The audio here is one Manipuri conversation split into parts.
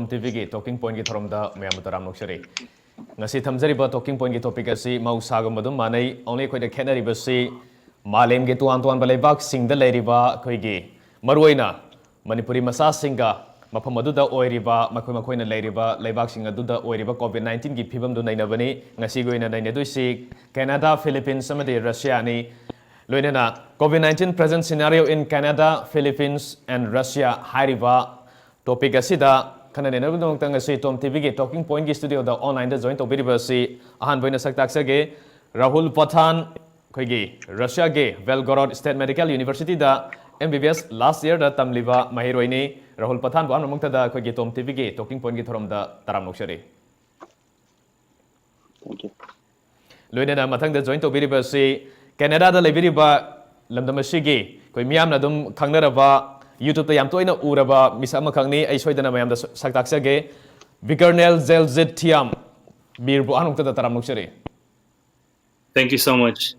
TOMTV ki talking point ki thoromda mayam taram noksari ngasi thamjariba talking point ki topic asi mausagam madum manai only khoi da khenari basi malem ge tuan tuan balebak singda leiriba khoi gi maruina Manipuri masa singa mafam aduda oiriba makhoi makhoi na leiriba leibak sing aduda oiriba COVID-19 ki phibam du naina bani ngasi goina naina du si Canada, Philippines samadi Russia ni loinena COVID-19 present scenario in Canada, Philippines and Russia hairiba topic asida kanane na budong tang asi TOMTV ki talking point ki studio da online da join to biriba si ahan boina saktak sage Rahul Pathan khoi gi Russia ge BELGOROD State Medical University da MBBS last year da tamliba mahiroini Rahul Pathan bu amamta da khoi gi TOMTV ki talking point ki thorom da taram noksari thank you loinena mathang da join to biriba si Canada da lebiriba lamdamashigi koi miyam na dum khangnaraba YouTube ta yam toina uraba misama khangni ai soidana mayam da saktaksage BIRKARNELZELZIT THIYAM birbu anukta da taram nuksari thank you so much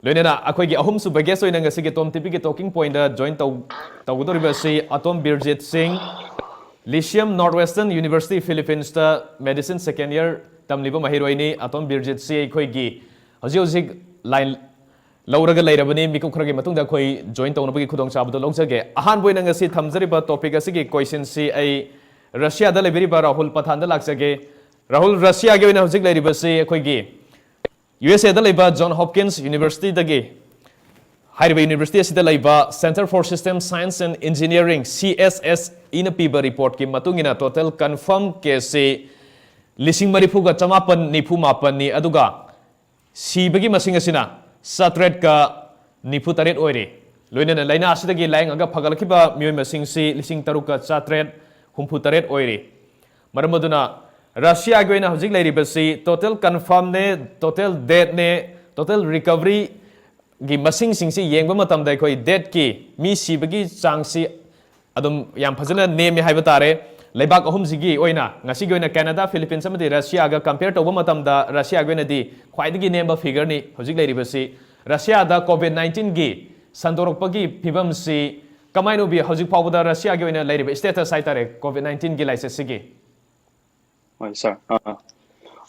loinena akoi gi ahum su bages oina ngasi gi TOMTV gi talking point da join to gudoriba si atom BIRJIT SINGH Lyceum Northwestern University Philippines ta medicine second year tamliba mahiroini atom BIRJIT si khoi gi hoji line lauraga lairabani miku khuragi matungda khoi join tawna khudong chabdo longchage ahan boina ngasi thamjariba topic asigi question si ai Russia da lebiriba Rahul Pathan da laksage Rahul Russia ge oina hojik lairiba si khoi gi USA da leiba John Hopkins University dagi hairiba university asida leiba Center for System Science and Engineering CSS ina piba report ki matungina total confirm case si lising marifuga chamapan nifu mapan ni aduga sibagi masing asina satret ka nifu taret oire loinena laina asidagi laing aga phagalkiba mioi masing si lising taruka satret humpu taret oire maramaduna Russia goina hojik lairibasi total confirm ne total death ne total recovery gi masing sing si yengba matam dai khoi death ki mi sibagi chang si adum yam phajana name haiba tare leibak ahum sigi oina ngasi goina Canada, Philippines amadi Russia ga compare to matam da Russia goina di khwaidagi nemba figure ni hojik lairibasi Russia da COVID-19 gi sandorokpagi phibam si kamainu bi hojik phawda Russia goina lairiba status saitare COVID-19 gi license sigi oi sir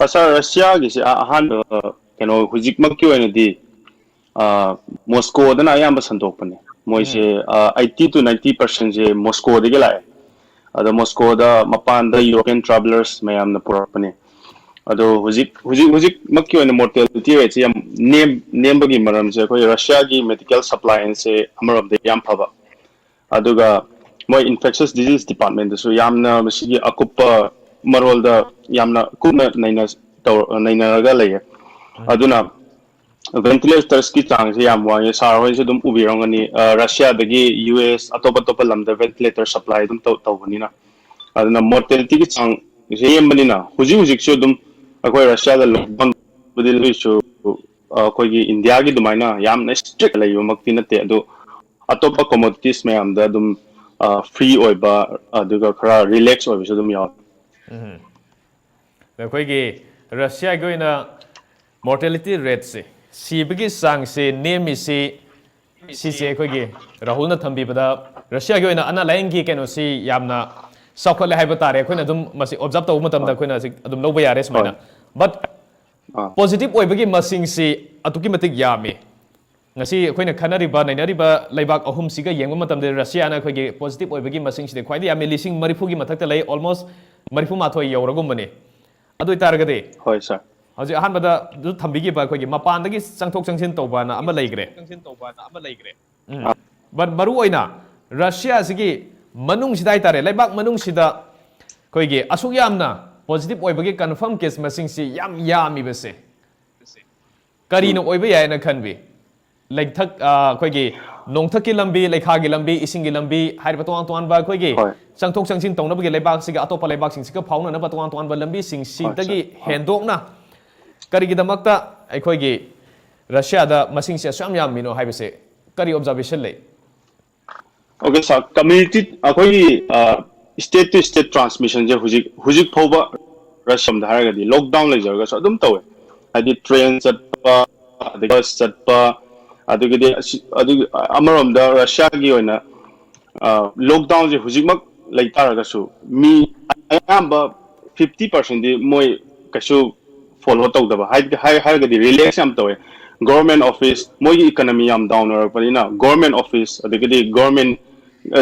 sir Russia gi si ahan keno hojik makki oina di Moscow da na yamba sandokpane moi se 80 to 90% je Moscow de gelai ada Moscow da mapan da European travelers mayam na purapane ado hujik makki oina mortality rate yam name bagi maram se koi Russia gi medical supply and se amar of the yam phaba aduga moi infectious disease department da so yamna masigi akupa marol da yamna kuna naina ga lay aduna ventilators ki chang se yam wa sar hoi se dum ubirangani Russia dagi US atop lam da ventilator supply dum tawbani na aduna mortality ki chang se yembani na hujik se dum akoi Russia da lockdown budil su akoi gi India gi dumaina yam na strict lay makti na te adu atop commodities me am da dum free oiba aduga khara relax oiba se dum yaw akoi gi Russia goina mortality rate se sibagi sang se name si se khoi gi Rahul na thambi bada Russia gi oina ana laing gi keno si yamna sakhole haiba tare khoina dum masi observe taw matam da khoina adum loba yare smaina but positive oibagi masing si atuki matik yami ngasi khoina khanari ba nainari ba laibak ahum siga yengba matam de Russia na khoi gi positive oibagi masing si de khwaidi yami lising marifu gi mathak ta lay almost marifu ma thoi yoragum bane adoi taragade hoi sir Haji ahan bada du thambigi ba khoi gi mapan dagi changthok changsin tawba na ama leigre but maru oina Russia sigi manung sidai tare laibak manung sida khoi gi asuk yamna positive oibagi confirm case masing si yami bese kari no oiba ya na khanbi like thak khoi gi nong thak ki lambi lekha gi lambi ising gi lambi hair ba tuan ba khoi gi changthok changsin tawna bagi laibak siga atopa laibak sing siga phawna na ba tuan ba lambi sing si dagi hendok na kari gi damakta akhoi gi Russia da masing se yam mino haibase kari observation lay okay sir community akhoi state to state transmission je hujik phawba Russia da haraga di lockdown lay jarga so dum tawe adi train chatpa adi bus chatpa adu amarom da Russia gi oina lockdown je hujik mak ꯂꯩꯇꯥꯔꯒꯁꯨ ꯃꯤ ꯑꯌꯥꯝꯕ 50% ꯗꯤ ꯃꯣꯏ ꯀꯩꯁꯨ ꯐꯣꯂꯣ ꯇꯧꯗꯕ ꯍꯥꯏꯔꯒꯗꯤ ꯔꯤꯂꯦꯛꯁ ꯌꯥꯝ ꯇꯧꯋꯦ ꯒꯣꯔꯃꯦꯟ ꯑꯣꯐꯤꯁ ꯃꯣꯏꯒꯤ ꯏꯀꯣꯅꯣꯃꯤ ꯌꯥꯝ ꯗꯥꯎꯟ ꯑꯣꯏꯔꯛꯄꯅꯤꯅ ꯒꯣꯔꯃꯦꯟ ꯑꯣꯐꯤꯁ ꯑꯗꯒꯤꯗꯤ ꯒꯣꯔꯃꯦꯟ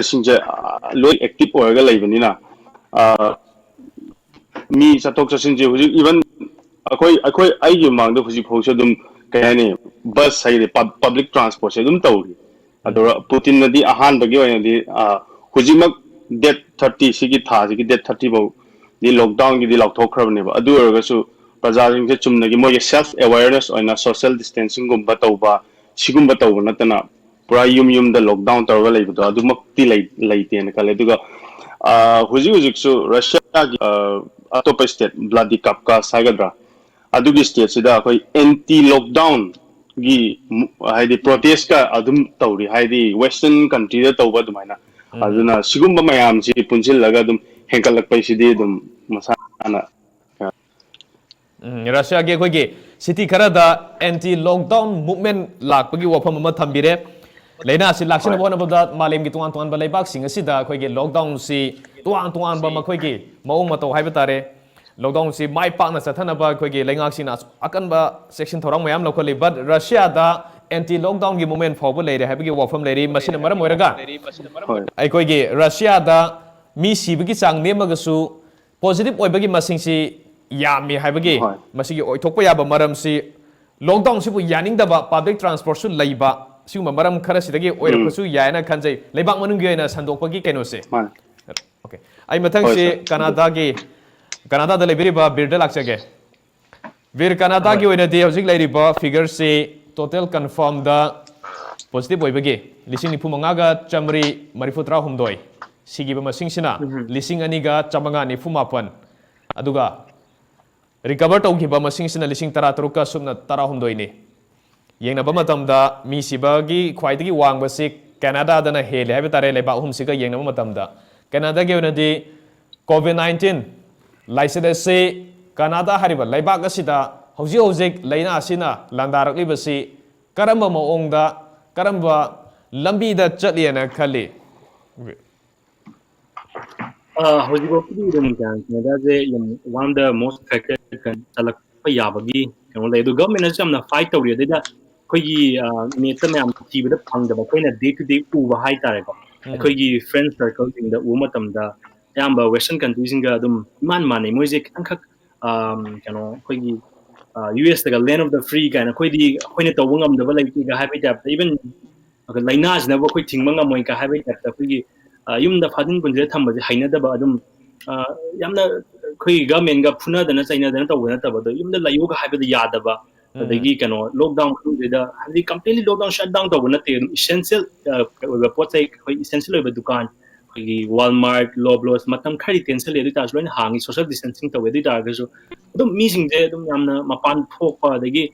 ꯁꯤꯡꯁꯦ ꯂꯣꯏ ꯑꯦꯛꯇꯤꯚ ꯑꯣꯏꯔꯒ ꯂꯩꯕꯅꯤꯅ ꯃꯤ ꯆꯠꯊꯣꯛ ꯆꯠꯁꯤꯟꯁꯦ ꯍꯧꯖꯤꯛ ꯏꯚꯟ ꯑꯩꯒꯤ ꯃꯃꯥꯡꯗ ꯍꯧꯖꯤꯛ ꯐꯥꯎꯁꯦ ꯑꯗꯨꯝ ꯀꯩ ꯍꯥꯏꯅꯤ ꯕꯁ ꯍꯥꯏꯗꯤ ꯄꯕ꯭ꯂꯤꯛ ꯇ꯭ꯔꯥꯟꯁꯄꯣꯔꯠꯁꯦ ꯑꯗꯨꯝ ꯇꯧꯔꯤ ꯑꯗꯨꯒ ꯄꯨꯇꯤꯟꯅꯗꯤ ꯑꯍꯥꯟꯕꯒꯤ ꯑꯣꯏꯅꯗꯤ ꯍꯧꯖꯤꯛꯃꯛ ꯗꯦꯠ 30 ꯁꯤꯒꯤ ꯊꯥꯁꯤꯒꯤ ꯗꯦꯠ 30 ꯐꯥꯎꯗꯤ ꯂꯣꯛꯗꯥꯎꯟꯒꯤꯗꯤ ꯂꯥꯎꯊꯣꯛꯈ꯭ꯔꯕꯅꯦꯕ ꯑꯗꯨ ꯑꯣꯏꯔꯒꯁꯨ ꯄ꯭ꯔꯖꯥꯁꯤꯡꯁꯦ ꯆꯨꯝꯅꯒꯤ ꯃꯣꯏꯒꯤ ꯁꯦꯜꯐ ꯑꯦꯋꯦꯌꯔꯅꯦꯁ ꯑꯣꯏꯅ ꯁꯣꯁꯤꯌꯦꯜ ꯗꯤꯁꯇꯦꯟꯁꯤꯡꯒꯨꯝꯕ ꯇꯧꯕ ꯁꯤꯒꯨꯝꯕ ꯇꯧꯕ ꯅꯠꯇꯅ ꯄꯨꯔꯥ ꯌꯨꯝꯗ ꯂꯣꯛꯗꯥꯎꯟ ꯇꯧꯔꯒ ꯂꯩꯕꯗꯣ ꯑꯗꯨꯃꯛꯇꯤ ꯂꯩꯇꯦꯅ ꯈꯜꯂꯦ ꯑꯗꯨꯒ ꯍꯧꯖꯤꯛꯁꯨ ꯔꯁꯤꯌꯥꯒꯤ ꯑꯇꯣꯞꯄ ꯁ꯭ꯇꯦꯠ ꯚ꯭ꯂꯥꯗꯤꯀꯥꯞꯀꯥꯁ ꯍꯥꯏꯒꯗ꯭ꯔꯥ ꯑꯗꯨꯒꯤ ꯁ꯭ꯇꯦꯠꯁꯤꯗ ꯑꯩꯈꯣꯏ ꯑꯦꯟꯇꯤ ꯂꯣꯛꯗꯥꯎꯟꯒꯤ ꯍꯥꯏꯗꯤ ꯄ꯭ꯔꯣꯇꯦꯁꯀ ꯑꯗꯨꯝ ꯇꯧꯔꯤ ꯍꯥꯏꯗꯤ ꯋꯦꯁꯇꯔꯟ ꯀꯟꯇ꯭रीꯗ ꯇꯧꯕ ꯑꯗꯨꯃꯥꯏꯅ ꯑꯗꯨꯅ ꯁꯤꯒꯨꯝꯕ ꯃꯌꯥꯝꯁꯤ ꯄꯨꯟꯁꯤꯜꯂꯒ ꯑꯗꯨꯝ ꯍꯦꯟꯒꯠꯂꯛꯄꯩꯁꯤꯗꯤ ꯑꯗꯨꯝ ꯃꯁꯥꯅ ꯔꯁꯤꯌꯥꯒꯤ ꯑꯩꯈꯣꯏꯒꯤ ꯁꯤꯇꯤ ꯈꯔꯗ ꯑꯦꯟꯇꯤ ꯂꯣꯛꯗꯥꯎꯟ ꯃꯨꯚꯃꯦꯟ ꯂꯥꯛꯄꯒꯤ ꯋꯥꯐꯝ ꯑꯃ ꯊꯝꯕꯤꯔꯦ ꯂꯩꯅꯥꯁꯤ ꯍꯣꯏ ꯂꯥꯛꯁꯤꯟꯅꯕ ꯍꯣꯠꯅꯕꯗ ꯃꯥꯂꯦꯝꯒꯤ ꯇꯣꯉꯥꯟ ꯇꯣꯉꯥꯟꯕ ꯂꯩꯕꯥꯛꯁꯤꯡ ꯑꯁꯤꯗ ꯑꯩꯈꯣꯏꯒꯤ ꯂꯣꯛꯗꯥꯎꯟꯁꯤ ꯇꯣꯉꯥꯟ ꯇꯣꯉꯥꯟꯕ ꯃꯈꯣꯏꯒꯤ ꯃꯑꯣꯡ ꯃꯇꯧ ꯍꯥꯏꯕ ꯇꯥꯔꯦ ꯂꯣꯛꯗꯥꯎꯟꯁꯤ ꯃꯥꯏ ꯄꯥꯛꯅ ꯆꯠꯊꯅꯕ ꯑꯩꯈꯣꯏꯒꯤ ꯂꯩꯉꯥꯛꯁꯤꯡꯅ ꯑꯀꯟꯕ ꯆꯦꯛꯁꯤꯟ ꯊꯧꯔꯥꯡ ꯃꯌꯥꯝ ꯂꯧꯈꯠꯂꯤ ꯕꯠ ꯔꯁꯤꯌꯥꯗ ꯑꯦꯟꯇꯤ ꯂꯣꯛꯗꯥꯎꯟꯒꯤ ꯃꯨꯚꯃꯦꯟ ꯐꯥꯎꯕ ꯂꯩꯔꯦ ꯍꯥꯏꯕꯒꯤ ꯋꯥꯐꯝ ꯂꯩꯔꯤ ꯃꯁꯤꯅ ꯃꯔꯝ ꯑꯣꯏꯔꯒ ꯍꯣꯏ ꯑꯩꯈꯣꯏꯒꯤ ꯔꯁꯤꯌꯥꯗ ꯃꯤ ꯁꯤꯕꯒꯤ ꯆꯥꯡ ꯅꯦꯝꯃꯒꯁꯨ ꯄꯣꯖꯤꯇꯤꯚ ꯑꯣꯏꯕꯒꯤ ꯃꯁꯤꯡꯁꯤ ꯌꯥꯝꯃꯤ ꯍꯥꯏꯕꯒꯤ ꯍꯣꯏ ꯃꯁꯤꯒꯤ ꯑꯣꯏꯊꯣꯛꯄ ꯌꯥꯕ ꯃꯔꯝꯁꯤ ꯂꯣꯛꯗꯥꯎꯟꯁꯤꯕꯨ ꯌꯥꯅꯤꯡꯗꯕ ꯄꯥꯕ꯭ꯂꯤꯛ ꯇ꯭ꯔꯥꯟꯁꯄꯣꯔꯠꯁꯨ ꯂꯩꯕ ꯁꯤꯒꯨꯝꯕ ꯃꯔꯝ ꯈꯔꯁꯤꯗꯒꯤ ꯑꯣꯏꯔꯛꯄꯁꯨ ꯌꯥꯏꯅ ꯈꯟꯖꯩ ꯂꯩꯕꯥꯛ ꯃꯅꯨꯡꯒꯤ ꯑꯣꯏꯅ ꯁꯟꯗꯣꯛꯄꯒꯤ ꯀꯩꯅꯣꯁꯦ ꯃꯥꯅꯦ ꯑꯣꯀꯦ ꯑꯩ ꯍꯣꯏ ꯃꯊꯪꯁꯤ ꯁꯔ ꯀꯅꯥꯗꯥꯗ ꯂꯩꯕꯤꯔꯤꯕ ꯕꯤꯔꯗ ꯂꯥꯛꯆꯒꯦ ꯕꯤꯔ ꯀꯅꯥꯗꯥꯒꯤ ꯍꯣꯏ ꯑꯣꯏꯅꯗꯤ ꯍꯧꯖꯤꯛ ꯂꯩꯔꯤꯕ ꯐꯤꯒꯔꯁꯤ ꯇꯣꯇꯦꯜ ꯀꯟꯐꯥꯔꯝꯗ ꯄꯣꯖꯤꯇꯤꯚ ꯑꯣꯏꯕꯒꯤ 95,939 ꯁꯤꯈꯤꯕ ꯃꯁꯤꯡꯁꯤꯅ 2,994 ꯑꯗꯨꯒ ꯔꯤꯀꯚꯔ ꯇꯧꯈꯤꯕ ꯃꯁꯤꯡꯁꯤꯅ 13,000 ꯌꯦꯡꯅꯕ ꯃꯇꯝꯗ ꯃꯤ ꯁꯤꯕꯒꯤ ꯈ꯭ꯋꯥꯏꯗꯒꯤ ꯋꯥꯡꯕꯁꯤ ꯀꯦꯅꯥꯗꯥꯗꯅ ꯍꯦꯜꯂꯦ ꯍꯥꯏꯕ ꯇꯥꯔꯦ ꯂꯩꯕꯥꯛ ꯑꯍꯨꯝꯁꯤꯒ ꯌꯦꯡꯅꯕ ꯃꯇꯝꯗ ꯀꯦꯅꯥꯗꯥꯒꯤ ꯑꯣꯏꯅꯗꯤ COVID-19 ꯂꯥꯏꯆꯠ ꯑꯁꯤ ꯀꯅꯥꯗꯥ ꯍꯥꯏꯔꯤꯕ ꯂꯩꯕꯥꯛ ꯑꯁꯤꯗ ꯍꯧꯖꯤꯛ ꯍꯧꯖꯤꯛ ꯂꯩꯅꯥ ꯑꯁꯤꯅ ꯂꯥꯟꯗꯥꯔꯛꯂꯤꯕꯁꯤ ꯀꯔꯝꯕ ꯃꯑꯣꯡꯗ ꯀꯔꯝꯕ ꯂꯝꯕꯤꯗ ꯆꯠꯂꯤꯅ ꯈꯜꯂꯤ ꯍꯧꯖꯤꯛꯐꯥꯎꯒꯤ ꯑꯗꯨꯝ ꯀꯦꯅꯗꯥꯁꯦ ꯋꯥꯟ ꯑꯣꯐ ꯗ ꯃꯣꯁ ꯑꯦꯐꯦꯛꯇꯦꯗ ꯆꯠꯂꯛꯄ ꯌꯥꯕꯒꯤ ꯀꯩꯅꯣ ꯂꯩ ꯑꯗꯣ ꯒꯚꯔꯟꯃꯦꯟꯠꯅꯁꯨ ꯌꯥꯝꯅ ꯐꯥꯏꯠ ꯇꯧꯔꯤ ꯑꯗꯩꯗ ꯑꯩꯈꯣꯏꯒꯤ ꯅꯦꯠꯇ ꯃꯌꯥꯝ ꯊꯤꯕꯗ ꯐꯪꯗꯕ ꯑꯩꯈꯣꯏꯅ ꯗꯦ ꯇꯨ ꯗꯦ ꯎꯕ ꯍꯥꯏꯇꯥꯔꯦꯀꯣ ꯑꯩꯈꯣꯏꯒꯤ ꯐ꯭ꯔꯦꯟ ꯁꯔꯀꯜꯁꯤꯡꯗ ꯎꯕ ꯃꯇꯝꯗ ꯑꯌꯥꯝꯕ ꯋꯦꯁꯇꯔꯟ ꯀꯟꯇ꯭ꯔꯤꯁꯤꯡꯒ ꯑꯗꯨꯝ ꯏꯃꯥꯟ ꯃꯥꯟꯅꯩ ꯃꯣꯏꯁꯦ ꯈꯤꯇꯪꯈꯛ ꯀꯩꯅꯣ ꯑꯩꯈꯣꯏꯒꯤ US ꯇꯒ ꯂꯦꯟ ꯑꯣꯐ ꯗ ꯐ꯭ꯔꯤ ꯀꯥꯏꯅ ꯑꯩꯈꯣꯏꯅ ꯇꯧꯕ ꯉꯝꯗꯕ ꯂꯩꯇꯦꯒ ꯍꯥꯏꯕꯒꯤ ꯇꯥꯏꯞꯇ ꯏꯚꯟ ꯂꯩꯅꯥꯁꯤꯅꯕꯨ ꯑꯩꯈꯣꯏ ꯊꯤꯡꯕ ꯉꯝꯃꯣꯏꯒ ꯍꯥꯏꯕꯒꯤ ꯇꯥꯏꯞꯇ ꯑꯩꯈꯣꯏꯒꯤ ꯌꯨꯝꯗ ꯐꯥꯖꯤꯟ ꯄꯨꯟꯖꯤꯜ ꯊꯝꯕꯁꯦ ꯍꯩꯅꯗꯕ ꯑꯗꯨꯝ ꯌꯥꯝꯅ ꯑꯩꯈꯣꯏ ꯒꯚꯔꯟꯃꯦꯟꯠꯒ ꯐꯨꯅꯗꯅ ꯆꯩꯅꯗꯅ ꯇꯧꯕ ꯅꯠꯇꯕ ꯑꯗꯣ ꯌꯨꯝꯗ ꯂꯩꯌꯨꯒ ꯍꯥꯏꯕꯗ ꯌꯥꯗꯕ ꯑꯗꯒꯤ ꯀꯩꯅꯣ ꯂꯣꯛꯗꯥꯎꯟ ꯃꯅꯨꯡꯁꯤꯗ ꯍꯥꯏꯕꯗꯤ ꯀꯝꯄ꯭ꯂꯤꯠꯂꯤ ꯂꯣꯛꯗꯥꯎꯟ ꯁꯠ ꯗꯥꯎꯟ ꯇꯧꯕ ꯅꯠꯇꯦ ꯑꯗꯨꯝ ꯏꯁꯦꯟꯁꯤꯌꯦꯜ ꯑꯣꯏꯕ ꯄꯣꯠ ꯆꯩ ꯑꯩꯈꯣꯏ ꯏꯁꯦꯟꯁꯤꯌꯦꯜ ꯑꯣꯏꯕ ꯗꯨꯀꯥꯟ ꯑꯩꯈꯣꯏꯒꯤ ꯋꯥꯜꯃꯥꯔꯠ ꯂꯣꯕ꯭ꯂꯣꯁ ꯃꯇꯝ ꯈꯔꯗꯤ ꯇꯦꯟꯁꯜꯂꯤ ꯑꯗꯨ ꯑꯣꯏꯇꯥꯔꯁꯨ ꯂꯣꯏꯅ ꯍꯥꯡꯉꯤ ꯁꯣꯁꯤꯌꯦꯜ ꯗꯤꯁꯇꯦꯟꯁꯤꯡ ꯇꯧꯋꯦ ꯑꯗꯨ ꯑꯣꯏꯇꯥꯔꯒꯁꯨ ꯑꯗꯨꯝ ꯃꯤꯁꯤꯡꯁꯦ ꯑꯗꯨꯝ ꯌꯥꯝꯅ ꯃꯄꯥꯟ ꯊꯣꯛꯄ ꯑꯗꯒꯤ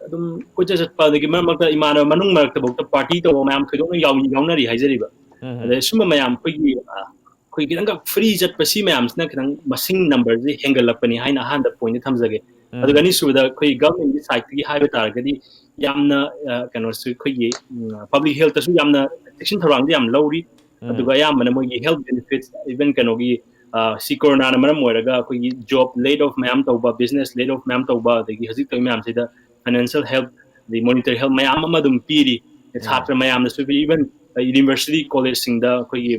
ꯑꯗꯨꯝ ꯀꯣꯏꯆꯠ ꯆꯠꯄ ꯑꯗꯒꯤ ꯃꯔꯛ ꯃꯔꯛꯇ ꯏꯃꯥꯟꯅꯕ ꯃꯅꯨꯡ ꯃꯔꯛꯇꯐꯥꯎꯗ ꯄꯥꯔꯇꯤ ꯇꯧꯕ ꯃꯌꯥꯝ ꯊꯣꯏꯗꯣꯛꯅ ꯌꯥꯎꯅꯔꯤ ꯍꯥꯏꯖꯔꯤꯕ ꯑꯗꯩ ꯁꯨꯝꯕ ꯃꯌꯥꯝ ꯑꯩꯈꯣꯏꯒꯤ ꯈꯤꯇꯪꯈꯛ ꯐ꯭ꯔꯤ ꯆꯠꯄ ꯁꯤ ꯃꯌꯥꯝꯁꯤꯅ ꯈꯤꯇꯪ ꯃꯁꯤꯡ ꯅꯝꯕꯔꯁꯦ ꯍꯦꯟꯒꯠꯂꯛꯄꯅꯤ ꯍꯥꯏꯅ ꯑꯍꯥꯟꯕ ꯄꯣꯏꯟꯠ ꯊꯝꯖꯒꯦ ꯑꯗꯨꯒ ꯑꯅꯤꯁꯨꯕꯗ ꯑꯩꯈꯣꯏ ꯒꯚꯔꯟꯃꯦꯟꯠꯀꯤ ꯁꯥꯏꯠꯇꯒꯤ ꯍꯥꯏꯕ ꯇꯥꯔꯒꯗꯤ ꯌꯥꯝꯅ ꯀꯩꯅꯣꯁꯨ ꯑꯩꯈꯣꯏꯒꯤ ꯄꯕ꯭ꯂꯤꯛ ꯍꯦꯜꯊꯇꯁꯨ ꯌꯥꯝꯅ ꯆꯦꯛꯁꯤꯟ ꯊꯧꯔꯥꯡꯁꯦ ꯌꯥꯝ ꯂꯧꯔꯤ ꯑꯗꯨꯒ ꯑꯌꯥꯝꯕꯅ ꯃꯣꯏꯒꯤ ꯍꯦꯜꯊ ꯕꯦꯅꯤꯐꯤꯠꯁ ꯏꯚꯟ ꯀꯩꯅꯣꯒꯤ ꯁꯤ ꯀꯣꯔꯣꯅꯥꯅ ꯃꯔꯝ ꯑꯣꯏꯔꯒ ꯑꯩꯈꯣꯏꯒꯤ ꯖꯣꯕ ꯂꯦꯠ ꯑꯣꯐ ꯃꯌꯥꯝ ꯇꯧꯕ ꯕꯤꯖꯤꯅꯦꯁ ꯂꯦꯠ ꯑꯣꯐ ꯃꯌꯥꯝ ꯇꯧꯕ ꯑꯗꯒꯤ ꯍꯧꯖꯤꯛ ꯇꯧꯔꯤ ꯃꯌꯥꯝꯁꯤꯗ ꯐꯥꯏꯅꯥꯟꯁꯤꯌꯦꯜ ꯍꯦꯜꯊ ꯑꯗꯩ ꯃꯣꯅꯤꯇꯔꯤ ꯍꯦꯜꯊ ꯃꯌꯥꯝ ꯑꯃ ꯑꯗꯨꯝ ꯄꯤꯔꯤ ꯁꯥꯇ꯭ꯔ ꯃꯌꯥꯝꯅꯁꯨ ꯏꯚꯟ ꯌꯨꯅꯤꯚꯔꯁꯤꯇꯤ ꯀꯣꯂꯦꯖꯁꯤꯡꯗ ꯑꯩꯈꯣꯏꯒꯤ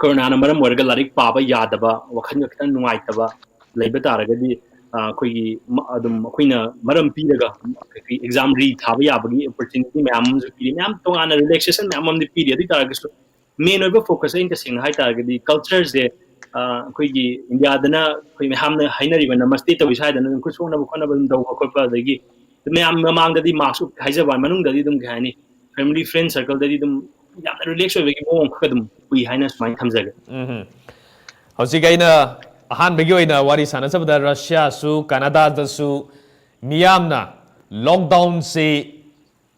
ꯀꯣꯔꯣꯅꯥꯅ ꯃꯔꯝ ꯑꯣꯏꯔꯒ ꯂꯥꯏꯔꯤꯛ ꯄꯥꯕ ꯌꯥꯗꯕ ꯋꯥꯈꯜꯒ ꯈꯤꯇꯪ ꯅꯨꯡꯉꯥꯏꯇꯕ ꯂꯩꯕ ꯇꯥꯔꯒꯗꯤ ꯑꯩꯈꯣꯏꯒꯤ ꯑꯗꯨꯝ ꯑꯩꯈꯣꯏꯅ ꯃꯔꯝ ꯄꯤꯔꯒ ꯑꯦꯛꯖꯥꯝ ꯔꯤ ꯊꯥꯕ ꯌꯥꯕꯒꯤ ꯑꯣꯄꯣꯔꯆꯨꯅꯤꯇꯤ ꯃꯌꯥꯝ ꯑꯃꯁꯨ ꯄꯤꯔꯤ ꯃꯌꯥꯝ ꯇꯣꯉꯥꯟꯅ ꯔꯤꯂꯦꯛꯁꯦꯁꯟ ꯃꯌꯥꯝ ꯑꯃꯗꯤ ꯄꯤꯔꯤ ꯑꯗꯨ ꯑꯣꯏꯇꯥꯔꯒꯁꯨ ꯃꯦꯟ ꯑꯣꯏꯕ ꯐꯣꯀꯁ ꯑꯩꯅ ꯇꯁꯦꯡꯅ ꯍꯥꯏ ꯇꯥꯔꯒꯗꯤ ꯀꯜꯆꯔꯁꯦ ꯑꯩꯈꯣꯏꯒꯤ ꯏꯟꯗꯤꯌꯥꯗꯅ ꯑꯩꯈꯣꯏ ꯃꯌꯥꯝꯅ ꯍꯥꯏꯅꯔꯤꯕ ꯅꯃꯁꯇꯦ ꯇꯧꯏ ꯁ꯭ꯋꯥꯏꯗꯅ ꯑꯗꯨꯝ ꯈꯨꯠ ꯁꯣꯛꯅꯕ ꯈꯣꯠꯅꯕ ꯑꯗꯨꯝ ꯇꯧꯕ ꯈꯣꯠꯄ ꯑꯗꯒꯤ ꯃꯌꯥꯝ ꯃꯃꯥꯡꯗꯗꯤ ꯃꯥꯛꯁ ꯍꯥꯏꯖꯕ ꯃꯅꯨꯡꯗꯗꯤ ꯑꯗꯨꯝ ꯀꯩ ꯍꯥꯏꯅꯤ ꯐꯦꯃꯤꯂꯤ ꯐ꯭ꯔꯦꯟ ꯁꯔꯀꯜꯗꯗꯤ ꯑꯗꯨꯝ ꯌꯥꯝꯅ ꯔꯤꯂꯦꯛꯁ ꯑꯣꯏꯕꯒꯤ ꯃꯑꯣꯡ ꯈꯔ ꯑꯗꯨꯝ ꯎꯏ ꯍꯥꯏꯅ ꯁꯨꯃꯥꯏꯅ ꯊꯝꯖꯒꯦ ꯍꯧꯖꯤꯛ ꯑꯩꯅ ꯑꯍꯥꯟꯕꯒꯤ ꯑꯣꯏꯅ ꯋꯥꯔꯤ ꯁꯥꯟꯅꯖꯕꯗ ꯔꯁꯤꯌꯥꯁꯨ ꯀꯅꯥꯗꯥꯗꯁꯨ ꯃꯤꯌꯥꯝꯅ ꯂꯣꯛꯗꯥꯎꯟꯁꯤ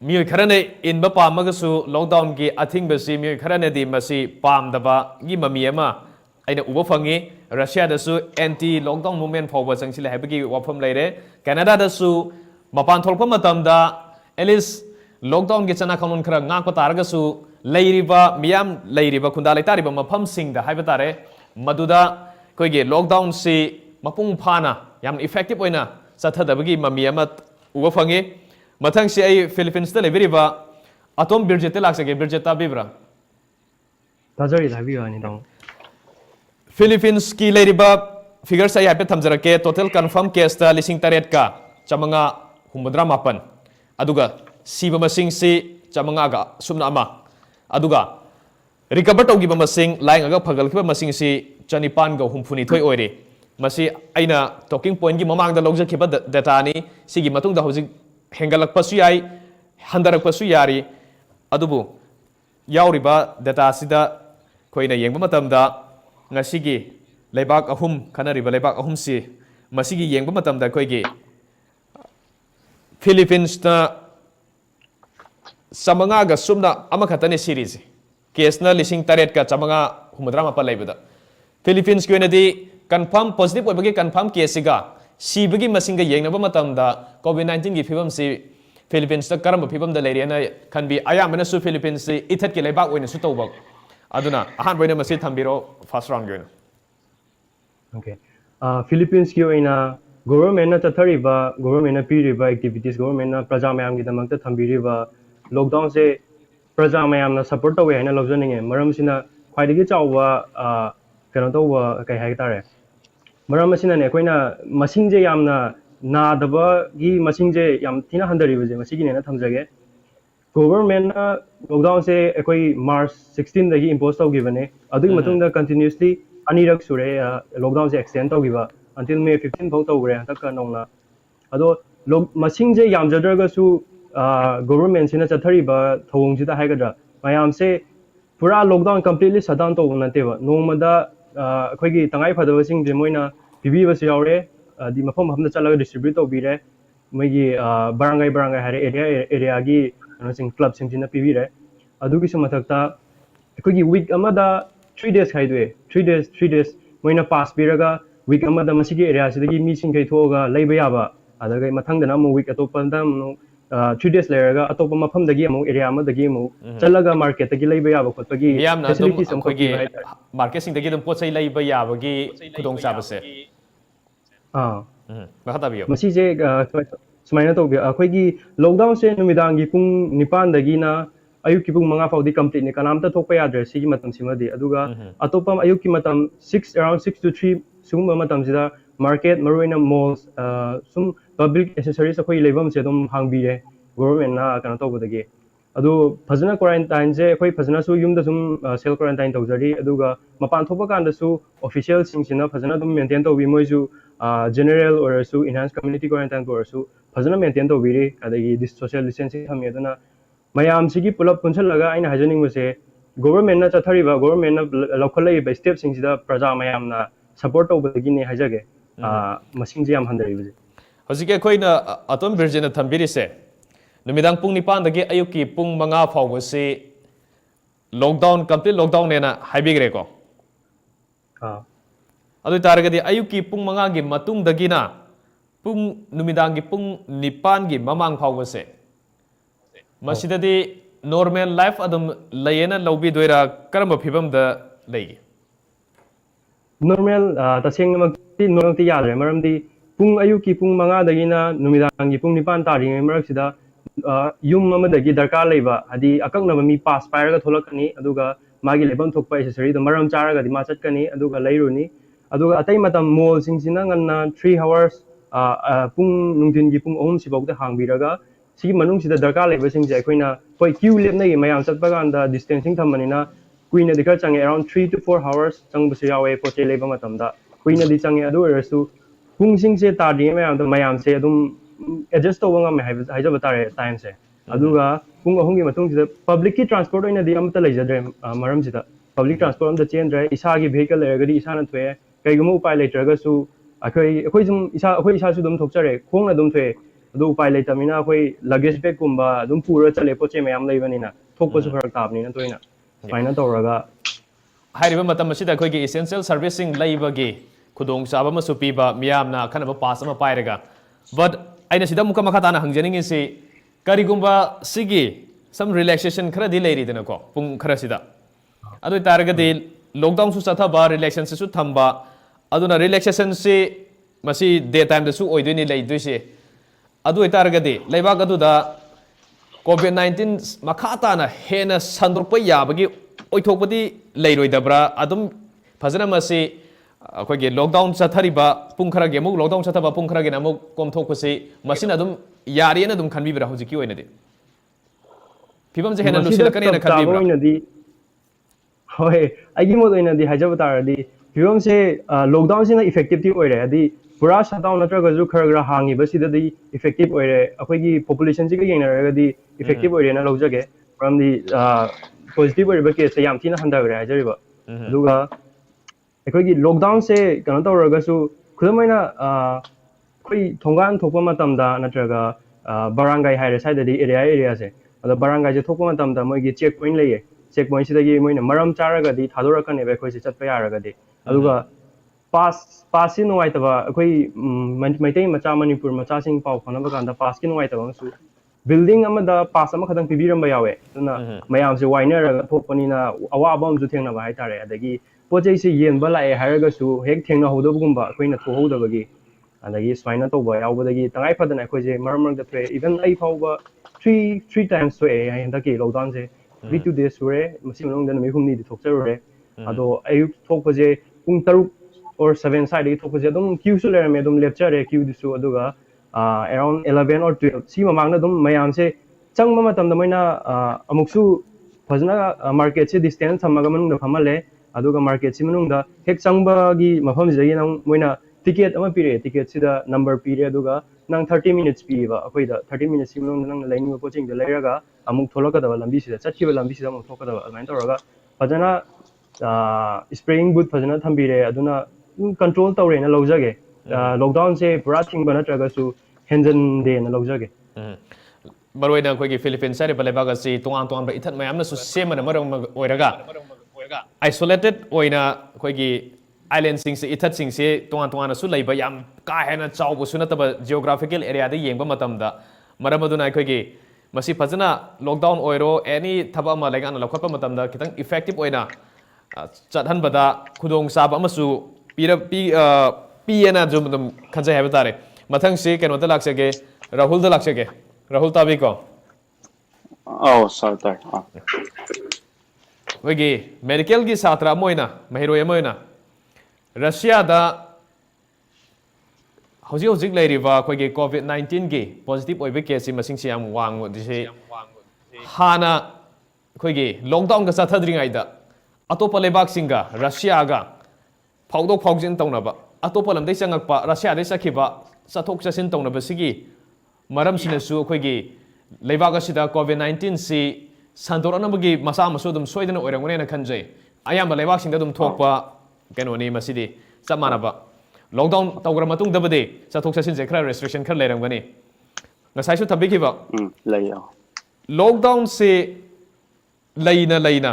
ꯃꯤꯑꯣꯏ ꯈꯔꯅ ꯏꯟꯕ ꯄꯥꯝꯃꯒꯁꯨ ꯂꯣꯛꯗꯥꯎꯟꯒꯤ ꯑꯊꯤꯡꯕꯁꯤ ꯃꯤꯑꯣꯏ ꯈꯔꯅꯗꯤ ꯃꯁꯤ ꯄꯥꯝꯗꯕꯒꯤ ꯃꯃꯤ ꯑꯃ ꯑꯩꯅ ꯎꯕ ꯐꯪꯉꯤ ꯔꯁꯤꯌꯥꯗꯁꯨ ꯑꯦꯟꯇꯤ ꯂꯣꯛꯗꯥꯎꯟ ꯃꯨꯚꯃꯦꯟ ꯐꯥꯎꯕ ꯆꯪꯁꯤꯜꯂꯦ ꯍꯥꯏꯕꯒꯤ ꯋꯥꯐꯝ ꯂꯩꯔꯦ ꯀꯦꯅꯥꯗꯥꯗꯁꯨ ꯃꯄꯥꯟ ꯊꯣꯛꯂꯛꯄ ꯃꯇꯝꯗ ꯑꯦꯠꯂꯤꯁ ꯂꯣꯛꯗꯥꯎꯟꯒꯤ ꯆꯠꯅ ꯀꯥꯡꯂꯣꯟ ꯈꯔ ꯉꯥꯛꯄ ꯇꯥꯔꯒꯁꯨ ꯂꯩꯔꯤꯕ ꯃꯤꯌꯥꯝ ꯂꯩꯔꯤꯕ ꯈꯨꯟꯗꯥ ꯂꯩꯇꯥꯔꯤꯕ ꯃꯐꯝꯁꯤꯡꯗ ꯍꯥꯏꯕ ꯇꯥꯔꯦ ꯃꯗꯨꯗ ꯑꯩꯈꯣꯏꯒꯤ ꯂꯣꯛꯗꯥꯎꯟꯁꯤ ꯃꯄꯨꯡ ꯐꯥꯅ ꯌꯥꯝ ꯏꯐꯦꯛꯇꯤꯕ ꯑꯣꯏꯅ ꯆꯠꯊꯗꯕꯒꯤ ꯃꯃꯤ ꯑꯃ ꯎꯕ ꯐꯪꯉꯤ ꯃꯊꯪꯁꯤ ꯑꯩ ꯐꯤꯂꯤꯄꯤꯟꯁꯇ ꯂꯩꯕꯤꯔꯤꯕ ꯑꯇꯣꯝ ꯕꯤꯔꯖꯤꯠꯇ ꯂꯥꯛꯆꯒꯦ ꯕꯤꯔꯖꯤꯠ ꯇꯥꯕꯤꯕ꯭ꯔꯥ ꯇꯥꯖꯔꯤ ꯍꯥꯏꯕꯤꯌꯨ ꯇꯥꯃꯣ ꯐꯤꯂꯤꯄꯤꯟꯁꯀꯤ ꯂꯩꯔꯤꯕ ꯐꯤꯒꯔꯁ ꯑꯩ ꯍꯥꯏꯐꯦꯠ ꯊꯝꯖꯔꯛꯀꯦ ꯇꯣꯇꯦꯜ ꯀꯟꯐꯥꯔꯝ ꯀꯦꯁꯇ 8,967 ꯑꯗꯨꯒ ꯁꯤꯕ ꯃꯁꯤꯡꯁꯤ 501 ꯑꯗꯨꯒ ꯔꯤꯀꯚꯔ ꯇꯧꯈꯤꯕ ꯃꯁꯤꯡ ꯂꯥꯏꯌꯦꯡꯉꯒ ꯐꯒꯠꯂꯛꯈꯤꯕ ꯃꯁꯤꯡꯁꯤ 962 ꯑꯣꯏꯔꯤ ꯃꯁꯤ ꯑꯩꯅ ꯇꯣꯀꯤꯡ ꯄꯣꯏꯟꯒꯤ ꯃꯃꯥꯡꯗ ꯂꯧꯖꯈꯤꯕ ꯗꯦꯇꯥꯅꯤ ꯁꯤꯒꯤ ꯃꯇꯨꯡꯗ ꯍꯧꯖꯤꯛ ꯍꯦꯟꯒꯠꯂꯛꯄꯁꯨ ꯌꯥꯏ ꯍꯟꯊꯔꯛꯄꯁꯨ ꯌꯥꯔꯤ ꯑꯗꯨꯕꯨ ꯌꯥꯎꯔꯤꯕ ꯗꯦꯇꯥꯁꯤꯗ ꯑꯩꯈꯣꯏꯅ ꯌꯦꯡꯕ ꯃꯇꯝꯗ ngasi leibak ahum khanariba leibak ahum si masigi yengba matamda aikoigi Philippines na samanga ga sumna amakhatani series case na lising taret ka chamanga humudra mapa leibada Philippines ko di confirm positive oibagi confirm case ga sibagi masinga yengnaba matamda COVID-19 gi phibam si Philippines ta karamba phibam da leiriana kan bi ayamana su Philippines si ithat ki leibak oina su tawbak aduna ahan boina masi thambiro first round goina okay Philippines ki oina government na chathariba government na piriba activities government na praja mayam gi damakta thambiriba lockdown se praja mayam na support tawe haina lobjaninge maram sina khwaidagi chawwa kano tawwa kai hai tare maram sina ne koina masingje yamna nadaba gi masingje yam thina handariba je masigi ne na thamjage government na lockdown se ekoi March 16 dagi impose tawgibane adu matungda continuously anirak sure lockdown se extend tawgiba until May 15 phau tawgre takka nongna ado masingje yamjadraga su government sina chathariba thawong sida haigadra mayam se pura lockdown completely shut down tawna nateba nongmada akoigi tangai phadaba sing je moina pibi basu yaure di mafam hamna chalaga distribute tawbire moigi barangai hare area gi sing club sing sina pibire adugi su mathakta akoigi week amada 3 days khaidwe 3 days moina pass piraga week amada masigi area sidagi mi sing kai thoga leiba yaba adaga mathangdana mo week atopanda 3 days leraga atopa mafam dagi mo area amadagi mo chalaga market dagi leiba yaba khotpagi facilities am khogi market sing dagi dum pochai leiba yabagi khudong chabase bahatabiyo masije sumaina tawbi akoigi lockdown se numidangi pung 9 dagi na ayuki pung manga faudi complete ni kanamta thokpa yadre sigi matam simadi aduga atopam ayuki matam 6 around 6 to 3 sugumba matam sida market maruina malls sum public accessories akoi lebam se dum hangbire government na kana tawbadagi adu phajana quarantine je akoi phajana su yumda sum self quarantine tawjari aduga mapan thopa kanda su official sing sina phajana dum maintain tawbi moisu general or su enhanced community quarantine or su phajana maintain tawbiri adagi this social distancing thami aduna mayam sigi pulap punchalaga aina hajaning base government na chathariba government na lokhalai ba step sing sida praja mayam na support tawbagi ne hajage masingji yam handari base hojike koina atom virgin thambiri se numidang pung 9 dagi ayuki pung 5 fawbo se lockdown complete lockdown ne na haibigre ko adu taragadi ayuki pung 5 gi matung dagi na pung numidang gi pung 9 gi mamang fawbo se masidadi normal life adum layena lawbi doira karamba phibam da legi normal taseng makti normal ti yadre maramdi pung ayuki pung 5 dagi na numidang gi pung 9 tari marak sida yum amadagi darkar leiba adi akaknaba mi pass pairaga tholakani aduga magi lebam thokpa accessory da maram charaga di ma chatkani aduga leiruni aduga atai matam mall singsina nganna 3 hours pung nungdin gi pung 3 sibawda hangbiraga sigi manung sida darkar leiba sing je koina koi queue lepna gi mayam chatpa ganda distancing thammanina kuina dikar change around 3 to 4 hours changbusu yawe poche leiba matamda kuina di change adu erasu pung sing se tadi mayam se adum adjust to wanga me haijaba tare time se aduga pung ahum gi matung sida public ki transport oina di amta leijadre maram sida public transport am da chendre isa gi vehicle leragadi isa na thwe kaiguma upai letraga su akoi jum isa su dum thokchare khong na dum thwe adu upai leitamina akoi luggage bag kumba dum pura chale poche mayam leibanina thokpa su farak tabnina toina faina tawraga hairiba matam asida akoi gi essential servicing leibagi khudong chaba ma su piba miyamna khanaba pass ama pairaga but aina sida muka makha tana hangjaning isi karigumba sigi some relaxation khara di lei ri dena ko pung khara sida adu taragadi lockdown su chathaba relaxation su thamba aduna relaxation se masi daytime da su oidoi lei duise adu taragadi leibak adu da COVID-19 makata na hena sandrukpa yabagi oithokpadi leiroidabra adum fazana masi akoge lockdown chathariba pungkhara ge muk lockdown chathaba pungkhara ge namuk komthokpasi masina adum yari na adum khanbibra hojiki oinadi fibam je hena lusilakani na khanbibra hoy agi mod oinadi hajaba taradi fibam se lockdown sina effective ti oire adi pura shutdown natraga ju khara hangi basida di effective oire akogi population ji ge yenaraga di effective oire na lojage from the positive oire case yam thina handagre hajariba duga akogi lockdown se kana tawraga su khudamaina koi thongan thokpa matamda natraga barangai haire side di area se ada barangai je thokpa matamda moi gi check point leye check point sida gi moina maram charaga di thadorakane be khoi se chatpa yaraga di aduga pass in white ba koi maitai macha manipur macha sing pau khona ba kanda pass kin white ba su building amada pass ama khadang pibiram ba yawe tuna mayam se winer raga thokpani na awa abam ju thengna ba hai tare adagi pojai se yen ba lai haraga su hek thengna hodobugumba koina thohodabagi adagi swaina to ba yawbadagi tangai phadana koi je marmar da pre even ai phauba 3 times so ai handaki lockdown se 2 days sure masi manong da me humni di thokcharure ado ayuk thokpa je pung taruk or 7 side it thokpa je dum queue su lere me dum lecture queue du su aduga around 11 or 12 si mamang na dum mayam se changma matam da moina amuksu fazna market se distance thamaga manung da phamale aduga market si manung da hek changba gi mafam je nang moina ticket ama pire ticket sida number pire aduga nang 30 minutes piba akoi da 30 minutes si manung nang lain go coaching da leiraga amuk tholoka da lambi sida chatkiba lambi sida amuk thoka da almain toraga fazana spraying booth fazana thambire aduna control tawre na lojage lockdown se pura thing bana traga su henjan de na lojage Baroina akogi Philippines sari balebaga si tuang ba ithat mayamna su semana marang oiraga isolated oina akogi island sing se ithat sing se tuang na su leiba yam ka hena chawbu su nataba geographical area da yengba matamda maramaduna akogi masi fazana lockdown oiro any thaba ma laga na lakhapa matamda kitang effective oina chathan bada khudong sab amasu pina jum dum khanjai haba tare mathang se keno ta laksage Rahul da laksage Rahul tabi ko oh sorry tar wegi medical gi satra moina mahiro moina Russia da hojik leiriba kogi COVID-19 gi positive oibe case masing siam wang dise hana kogi lockdown ga sathadringai da atopa lebak singa Russia ga phawdok phawjin tawnaba atopa lamdai changakpa Russia dai sakhiba sathok chasin tawnaba sigi maram sinasu kogi leibaga sida COVID-19 si santoranabagi masa masu dum soidana oirangone na khanjai ayamba leibak singda dum thokpa kenoni masidi chamanaba lockdown tawgra matung dabade sathok chasin je khara restriction khar leirangani ngasai su thabikiba layo lockdown se leina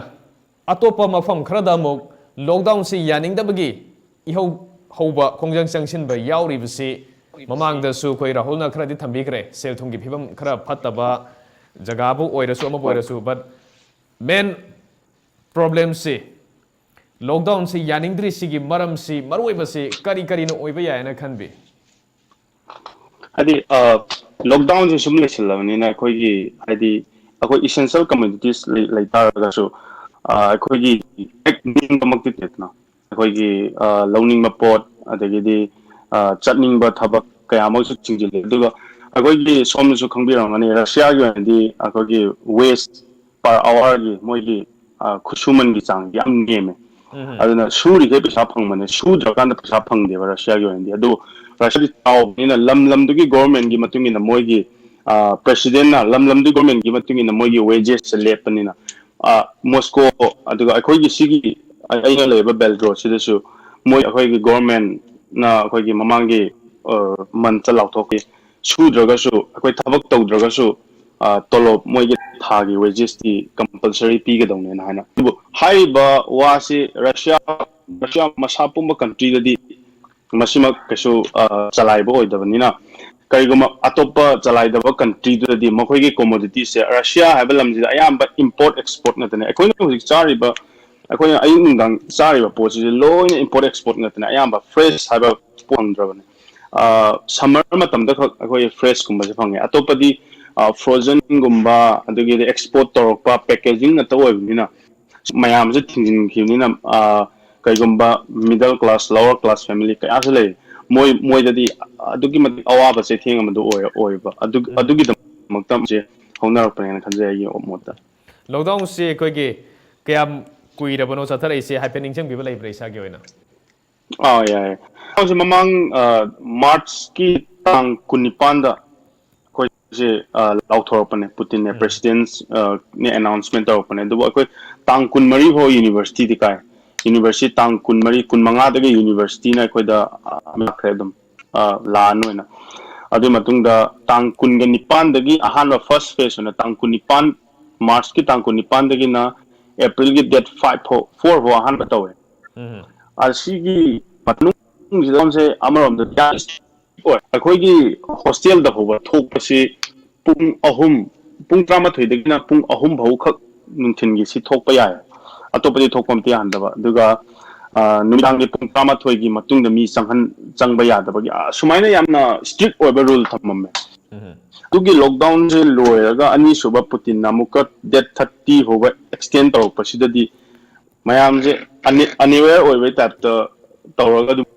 atopa mafam khara da mok lockdown si yaning dabagi ihau hauba khongjang changsin ba yauri bisi mamang da su koi Rahul na khara di thambi kre sel thungi phibam khara phattaba jaga bu oirasu ama oirasu but main problem si lockdown si yaning dri si gi maram si maroi ba si kari no oiba ya na khanbi hadi lockdown je sum lesilawni na koi gi hadi akoi essential commodities lai taraga su akoi gi ning bamak tetna akoi gi lowning ma pot adagi di chatning ba thabak kaya mo su chingjile duga akoi gi som su khangbiram ani Russia gi di akoi gi waste per hour gi moi gi khusuman gi chang yam ngeme aduna suri ge pisa phangmane su jakan da pisa phangde ba Russia gi di adu Russia di taw ni na lam du gi government gi matungi na moi gi president na lam du government gi matungi na moi gi wages lepani na Moscow aduga akoi gi sigi ai leba Belgorod sidasu moi akoi gi government na akoi gi mamangi man chalau thoki su draga su akoi thabak tau draga su tolop moi gi thagi wages ti compulsory pi ga dong na hana bu hai ba wa si Russia masapum country da di masima kesu chalai bo oidabani na ꯀꯔꯤꯒꯨꯝꯕ ꯑꯇꯣꯞꯄ ꯆꯂꯥꯏꯗꯕ ꯀꯟꯇ꯭ꯔꯤꯗꯨꯗꯗꯤ ꯃꯈꯣꯏꯒꯤ ꯀꯣꯃꯣꯗꯤꯇꯤꯁꯦ ꯔꯁꯤꯌꯥ ꯍꯥꯏꯕ ꯂꯝꯁꯤꯗ ꯑꯌꯥꯝꯕ ꯏꯝꯄꯣꯔꯠ ꯑꯦꯛꯁꯄꯣꯔꯠ ꯉꯥꯛꯇꯅꯦ ꯑꯩꯈꯣꯏꯅ ꯍꯧꯖꯤꯛ ꯆꯥꯔꯤꯕ ꯑꯩꯈꯣꯏꯅ ꯑꯌꯨꯛ ꯅꯨꯡꯗꯥꯡ ꯆꯥꯔꯤꯕ ꯄꯣꯠꯁꯤꯁꯦ ꯂꯣꯏꯅ ꯏꯝꯄꯣꯔꯠ ꯑꯦꯛꯁꯄꯣꯔꯠ ꯉꯥꯛꯇꯅꯦ ꯑꯌꯥꯝꯕ ꯐ꯭ꯔꯦꯁ ꯍꯥꯏꯕ ꯐꯪꯗ꯭ꯔꯕꯅꯦ ꯁꯝꯃꯔ ꯃꯇꯝꯗ ꯈꯛ ꯑꯩꯈꯣꯏ ꯐ꯭ꯔꯦꯁꯀꯨꯝꯕꯁꯦ ꯐꯪꯉꯦ ꯑꯇꯣꯞꯄꯗꯤ ꯐ꯭ꯔꯣꯖꯟꯒꯨꯝꯕ ꯑꯗꯒꯤꯗꯤ ꯑꯦꯛꯁꯄꯣꯔꯠ ꯇꯧꯔꯛꯄ ꯄꯦꯀꯦꯖꯤꯡ ꯉꯥꯛꯇ ꯑꯣꯏꯕꯅꯤꯅ ꯃꯌꯥꯝꯁꯦ ꯊꯤꯡꯖꯤꯟꯈꯤꯕꯅꯤꯅ ꯀꯩꯒꯨꯝꯕ middle class lower class family ꯀꯌꯥꯁꯨ ꯂꯩ ꯃꯣꯏꯗꯗꯤ ꯑꯗꯨꯛꯀꯤ ꯃꯇꯤꯛ ꯑꯋꯥꯕ ꯆꯩꯊꯦꯡ ꯑꯃꯗꯣ ꯑꯣꯏꯕ ꯑꯗꯨꯒꯤꯗꯃꯛꯇ ꯍꯧꯅꯔꯛꯄꯅꯦꯅ ꯈꯟꯖꯩ ꯑꯩꯒꯤ ꯃꯣꯠꯇ ꯂꯣꯛꯗꯥꯎꯟꯁꯤ ꯑꯩꯈꯣꯏꯒꯤ ꯀꯌꯥꯝ ꯀꯨꯏꯔꯕꯅꯣ ꯆꯠꯊꯔꯛꯏꯁꯦ ꯍꯥꯏꯐꯦꯠ ꯅꯤꯡꯁꯤꯡꯕꯤꯕ ꯂꯩꯕ꯭ꯔꯥ ꯏꯁꯥꯒꯤ ꯑꯣꯏꯅ ꯌꯥꯏ ꯍꯧꯖꯤꯛ ꯃꯃꯥꯡ ꯃꯥꯔꯆꯀꯤ ꯇꯥꯡ 19ꯗ ꯑꯩꯈꯣꯏꯁꯦ ꯂꯥꯎꯊꯣꯔꯛꯄꯅꯦ ꯄꯨꯇꯤꯟꯅ ꯄ꯭ꯔꯦꯁꯤꯗꯦꯟꯁꯅ ꯑꯦꯅꯥꯎꯟꯁꯃꯦꯟ ꯇꯧꯔꯛꯄꯅꯦ ꯑꯗꯨꯕꯨ ꯑꯩꯈꯣꯏ ꯇꯥꯡ 24 ꯐꯥꯎ ꯌꯨꯅꯤꯚꯔꯁꯤꯇꯤꯗꯤ ꯀꯥꯏ ꯌꯨꯅꯤꯚꯔꯁꯤꯇꯤ ꯇꯥꯡ 24 25ꯗꯒꯤ ꯌꯨꯅꯤꯚꯔꯁꯤꯇꯤꯅ ꯑꯩꯈꯣꯏꯗ ꯂꯥꯛꯈ꯭ꯔꯦ ꯑꯗꯨꯝ ꯂꯥꯟ ꯑꯣꯏꯅ ꯑꯗꯨꯒꯤ ꯃꯇꯨꯡꯗ ꯇꯥꯡ 19ꯗꯒꯤ ꯑꯍꯥꯟꯕ ꯐꯥꯔꯁ ꯐꯦꯁ ꯑꯣꯏꯅ ꯇꯥꯡ 19 ꯃꯥꯔꯆꯀꯤ ꯇꯥꯡ 19ꯗꯒꯤꯅ ꯑꯦꯄ꯭ꯔꯤꯜꯒꯤ ꯗꯦꯠ 4 ꯐꯥꯎ ꯑꯍꯥꯟꯕ ꯇꯧꯋꯦ ꯑꯁꯤꯒꯤ ꯃꯅꯨꯡꯁꯤꯗꯁꯦ ꯑꯃꯔꯣꯝꯗ ꯑꯩꯈꯣꯏꯒꯤ ꯍꯣꯁꯇꯦꯜꯗ ꯐꯥꯎꯕ ꯊꯣꯛꯄꯁꯤ ꯄꯨꯡ 13ꯗꯒꯤꯅ ꯄꯨꯡ 3 ꯐꯥꯎꯈꯛ ꯅꯨꯡꯊꯤꯟꯒꯤ ꯁꯤ ꯊꯣꯛꯄ ꯌꯥꯏ ꯑꯇꯣꯞꯄꯗꯤ ꯊꯣꯛꯄ ꯑꯝꯇ ꯌꯥꯍꯟꯗꯕ ꯑꯗꯨꯒ ꯅꯨꯃꯤꯗꯥꯡꯒꯤ ꯄꯨꯡ 12ꯒꯤ ꯃꯇꯨꯡꯗ ꯃꯤ ꯆꯪꯕ ꯌꯥꯗꯕꯒꯤ ꯁꯨꯃꯥꯏꯅ ꯌꯥꯝꯅ ꯁ꯭ꯇ꯭ꯔꯤꯛ ꯑꯣꯏꯕ ꯔꯨꯜ ꯊꯝꯃꯝꯃꯦ ꯑꯗꯨꯒꯤ ꯂꯣꯛꯗꯥꯎꯟꯁꯦ ꯂꯣꯏꯔꯒ ꯑꯅꯤꯁꯨꯕ ꯄꯨꯇꯤꯟꯅ ꯑꯃꯨꯛꯀ ꯗꯦꯠ 30 ꯐꯥꯎꯕ ꯑꯦꯛꯁꯇꯦꯟ ꯇꯧꯔꯛꯄꯁꯤꯗꯗꯤ ꯃꯌꯥꯝꯁꯦ ꯑꯟꯑꯦꯋꯦꯌꯔ ꯑꯣꯏꯕꯩ ꯇꯥꯏꯞꯇ ꯇꯧꯔꯒ ꯑꯗꯨꯝ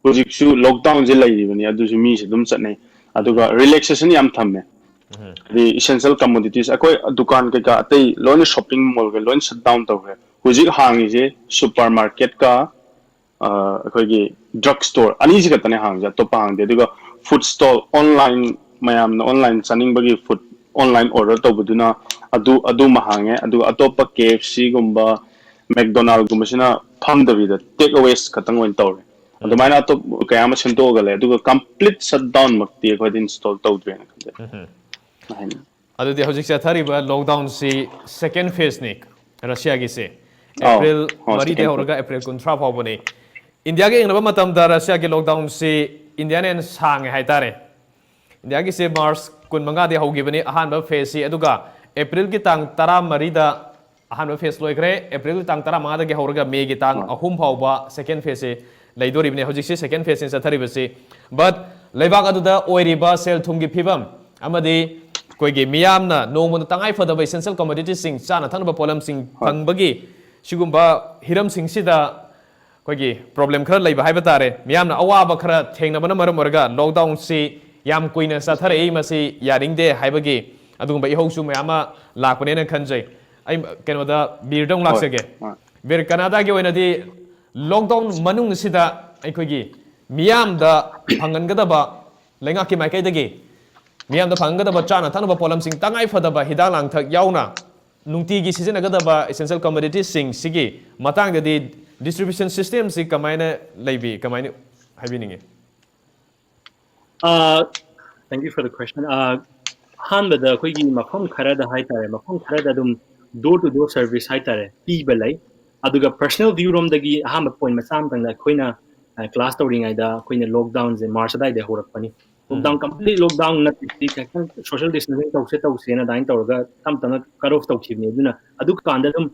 ꯍꯧꯖꯤꯛꯁꯨ ꯂꯣꯛꯗꯥꯎꯟꯁꯦ ꯂꯩꯔꯤꯕꯅꯤ ꯑꯗꯨꯁꯨ ꯃꯤꯁꯦ ꯑꯗꯨꯝ ꯆꯠꯅꯩ ꯑꯗꯨꯒ ꯔꯤꯂꯦꯛꯁꯦꯁꯟ ꯌꯥꯝ ꯊꯝꯃꯦ ꯍꯥꯏꯗꯤ ꯏꯁꯦꯟꯁꯤꯌꯦꯜ ꯀꯃꯣꯗꯤꯇꯤꯁ ꯑꯩꯈꯣꯏ ꯗꯨꯀꯥꯟ ꯀꯩꯀꯥ ꯑꯇꯩ ꯂꯣꯏꯅ ꯁꯣꯞꯄꯤꯡ ꯃꯣꯜꯒ ꯂꯣꯏꯅ ꯁꯠ ꯗꯥꯎꯟ ꯇꯧꯈ꯭ꯔꯦ ꯍꯧꯖꯤꯛ ꯍꯥꯡꯉꯤꯁꯦ ꯁꯨꯄꯔ ꯃꯥꯔꯀꯦꯠꯀ ꯑꯩꯈꯣꯏꯒꯤ ꯗ꯭ꯔꯒ ꯁ꯭ꯇꯣꯔ ꯑꯅꯤꯁꯤ ꯈꯛꯇꯅꯦ ꯍꯥꯡꯉꯤꯁꯦ ꯑꯇꯣꯞꯄ ꯍꯥꯡꯗꯦ ꯑꯗꯨꯒ ꯐꯨꯗ ꯁ꯭ꯇꯣꯜ ꯑꯣꯟꯂꯥꯏꯟ ꯃꯌꯥꯝꯅ ꯑꯣꯟꯂꯥꯏꯟ ꯆꯥꯅꯤꯡꯕꯒꯤ ꯐꯨꯗ ꯑꯣꯟꯂꯥꯏꯟ ꯑꯣꯔꯗꯔ ꯇꯧꯕꯗꯨꯅ ꯑꯗꯨꯃ ꯍꯥꯡꯉꯦ ꯑꯗꯨꯒ ꯑꯇꯣꯞꯄ KFCꯒꯨꯝꯕ ꯃꯦꯛꯗꯣꯅꯥꯜꯗꯒꯨꯝꯕꯁꯤꯅ ꯐꯝꯗꯕꯤꯗ ꯇꯦꯛ ꯑꯋꯦꯁ ꯈꯛꯇꯪ ꯑꯣꯏꯅ ꯇꯧꯔꯦ ꯑꯗꯨꯃꯥꯏꯅ ꯑꯇꯣꯞꯄ ꯀꯌꯥ ꯑꯃ ꯁꯦꯝꯗꯣꯛꯑꯒ ꯂꯩ ꯑꯗꯨꯒ ꯀꯝꯄ꯭ꯂꯤꯠ ꯁꯠ ꯗꯥꯎꯟ ꯃꯛꯇꯤ ꯑꯩꯈꯣꯏꯗ ꯏꯟꯁꯇꯣꯜ ꯇꯧꯗ꯭ꯔꯦꯅ ꯈꯟꯖꯩ ꯑꯗꯨꯗꯤ ꯍꯧꯖꯤꯛ ꯆꯠꯊꯔꯤꯕ ꯂꯣꯛꯗꯥꯎꯟꯁꯤ ꯁꯦꯀꯦꯟ ꯐꯦꯁꯅꯤ ꯔꯁꯤꯌꯥꯒꯤꯁꯦ ꯑꯧ ꯑꯦꯄ꯭ꯔꯤꯜ ꯁꯦꯀꯦꯟ 4ꯗꯒꯤ ꯍꯧꯔꯒ ꯑꯦꯄ꯭ꯔꯤꯜ 30 ꯐꯥꯎꯕꯅꯤ ꯏꯟꯗꯤꯌꯥꯒ ꯌꯦꯡꯅꯕ ꯃꯇꯝꯗ ꯔꯁꯤꯌꯥꯒꯤ ꯂꯣꯛꯗꯥꯎꯟꯁꯤ ꯏꯟꯗꯤꯌꯥꯅ ꯍꯦꯟꯅ ꯁꯥꯡꯉꯦ ꯍꯥꯏꯇꯥꯔꯦ ꯏꯟꯗꯤꯌꯥꯒꯤꯁꯦ ꯃꯥꯔꯆ 25ꯗꯒꯤ ꯍꯧꯈꯤꯕꯅꯤ ꯑꯍꯥꯟꯕ ꯐꯦꯁꯁꯤ ꯑꯗꯨꯒ ꯑꯦꯄ꯭ꯔꯤꯜꯒꯤ ꯇꯥꯡ 14ꯗ ꯑꯍꯥꯟꯕ ꯐꯦꯁ ꯂꯣꯏꯈ꯭ꯔꯦ ꯑꯦꯄ꯭ꯔꯤꯜꯒꯤ ꯇꯥꯡ 15ꯗꯒꯤ ꯍꯧꯔꯒ ꯃꯦꯒꯤ ꯇꯥꯡ 3 ꯐꯥꯎꯕ ꯁꯦꯀꯦꯟ ꯐꯦꯁꯁꯤ ꯂꯩꯗꯣꯔꯤꯕꯅꯤ ꯍꯧꯖꯤꯛꯁꯤ ꯁꯦꯀꯦꯟ ꯐꯦꯁꯅꯤ ꯆꯠꯊꯔꯤꯕꯁꯤ ꯕꯠ ꯂꯩꯕꯥꯛ ꯑꯗꯨꯗ ꯑꯣꯏꯔꯤꯕ ꯁꯦꯜ ꯊꯨꯝꯒꯤ ꯐꯤꯕꯝ ꯑꯃꯗꯤ ꯑꯩꯈꯣꯏꯒꯤ ꯃꯤꯌꯥꯝꯅ ꯅꯣꯡꯃꯗ ꯇꯉꯥꯏꯐꯗꯕ ꯏꯁꯦꯟꯁꯤꯌꯦꯜ ꯀꯃꯣꯗꯤꯇꯤꯁꯤꯡ ꯆꯥꯅ ꯊꯛꯅꯕ ꯄꯣꯠꯂꯝꯁꯤꯡ ꯐꯪꯕꯒꯤ ꯁꯤꯒꯨꯝꯕ ꯍꯤꯔꯝꯁꯤꯡꯁꯤꯗ ꯑꯩꯈꯣꯏꯒꯤ ꯄ꯭ꯔꯣꯕ꯭ꯂꯦꯝ ꯈꯔ ꯂꯩꯕ ꯍꯥꯏꯕ ꯇꯥꯔꯦ ꯃꯤꯌꯥꯝꯅ ꯑꯋꯥꯕ ꯈꯔ ꯊꯦꯡꯅꯕꯅ ꯃꯔꯝ ꯑꯣꯏꯔꯒ ꯂꯣꯛꯗꯥꯎꯟꯁꯤ ꯌꯥꯝ ꯀꯨꯏꯅ ꯆꯠꯊꯔꯛꯏ ꯃꯁꯤ ꯌꯥꯅꯤꯡꯗꯦ ꯍꯥꯏꯕꯒꯤ ꯑꯗꯨꯒꯨꯝꯕ ꯏꯍꯧꯁꯨ ꯃꯌꯥꯝ ꯑꯃ ꯂꯥꯛꯄꯅꯦꯅ ꯈꯟꯖꯩ ꯑꯩ ꯀꯩꯅꯣꯗ ꯕꯤꯔꯗ ꯑꯃꯨꯛ ꯂꯥꯛꯆꯒꯦ ꯕꯤꯔ ꯀꯅꯥꯗꯥꯒꯤ ꯑꯣꯏꯅꯗꯤ ꯂꯣꯛꯗꯥꯎꯟ ꯃꯅꯨꯡꯁꯤꯗ ꯑꯩꯈꯣꯏꯒꯤ ꯃꯤꯌꯥꯝꯗ ꯐꯪꯍꯟꯒꯗꯕ ꯂꯩꯉꯥꯛꯀꯤ ꯃꯥꯏꯀꯩꯗꯒꯤ ꯃꯤꯌꯥꯝꯗ ꯐꯪꯒꯗꯕ ꯆꯥꯅ ꯊꯛꯅꯕ ꯄꯣꯠꯂꯝꯁꯤꯡ ꯇꯉꯥꯏꯐꯗꯕ ꯍꯤꯗꯥꯛ ꯂꯥꯡꯊꯛ ꯌꯥꯎꯅ ꯅꯨꯡꯇꯤꯒꯤ ꯁꯤꯖꯤꯟꯅꯒꯗꯕ ꯏꯁꯦꯟꯁꯤꯌꯦꯜ ꯀꯃꯣꯗꯤꯇꯤꯁꯤꯡ ꯁꯤꯒꯤ ꯃꯇꯥꯡꯗꯗꯤ ꯗꯤꯁꯇ꯭ꯔꯤꯕ꯭ꯌꯨꯁꯟ ꯁꯤꯁꯇꯦꯝꯁꯤ ꯀꯃꯥꯏꯅ ꯂꯩꯕꯤ ꯀꯃꯥꯏꯅ ꯍꯥꯏꯕꯤꯅꯤꯡꯉꯤ Thank you for the question. ꯑꯍꯥꯟꯕꯗ ꯑꯩꯈꯣꯏꯒꯤ ꯃꯐꯝ ꯈꯔꯗ ꯍꯥꯏꯇꯥꯔꯦ ꯃꯐꯝ ꯈꯔꯗ ꯑꯗꯨꯝ door to door service ꯍꯥꯏꯇꯥꯔꯦ ꯄꯤꯕ ꯂꯩ ꯑꯗꯨꯒ personal view ꯔꯣꯝꯗꯒꯤ ꯑꯍꯥꯟꯕ ꯄꯣꯏꯟ ꯃꯆꯥ ꯑꯃꯇꯪꯗ ꯑꯩꯈꯣꯏꯅ ꯀ꯭ꯂꯥꯁ ꯇꯧꯔꯤꯉꯩꯗ ꯑꯩꯈꯣꯏꯅ ꯂꯣꯛꯗꯥꯎꯟꯁꯦ ꯃꯥꯔꯆ ꯑꯗꯥꯏꯗ ꯍꯧꯔꯛꯄꯅꯤ ꯂꯣꯛꯗꯥꯎꯟ ꯀꯝꯄ꯭ꯂꯤꯠ ꯂꯣꯛꯗꯥꯎꯟ ꯅꯠꯇꯦ ꯈꯤꯇꯪ ꯁꯣꯁꯤꯌꯦꯜ ꯗꯤꯁꯇꯦꯟꯁꯤꯡ ꯇꯧꯁꯦꯅ ꯑꯗꯨꯃꯥꯏꯅ ꯇꯧꯔꯒ ꯇꯞ ꯇꯞꯅ ꯀꯠ ꯑꯣꯐ ꯇꯧꯈꯤꯕꯅꯤ ꯑꯗꯨꯅ ꯑꯗꯨꯀꯥꯟꯗ ꯑꯗꯨꯝ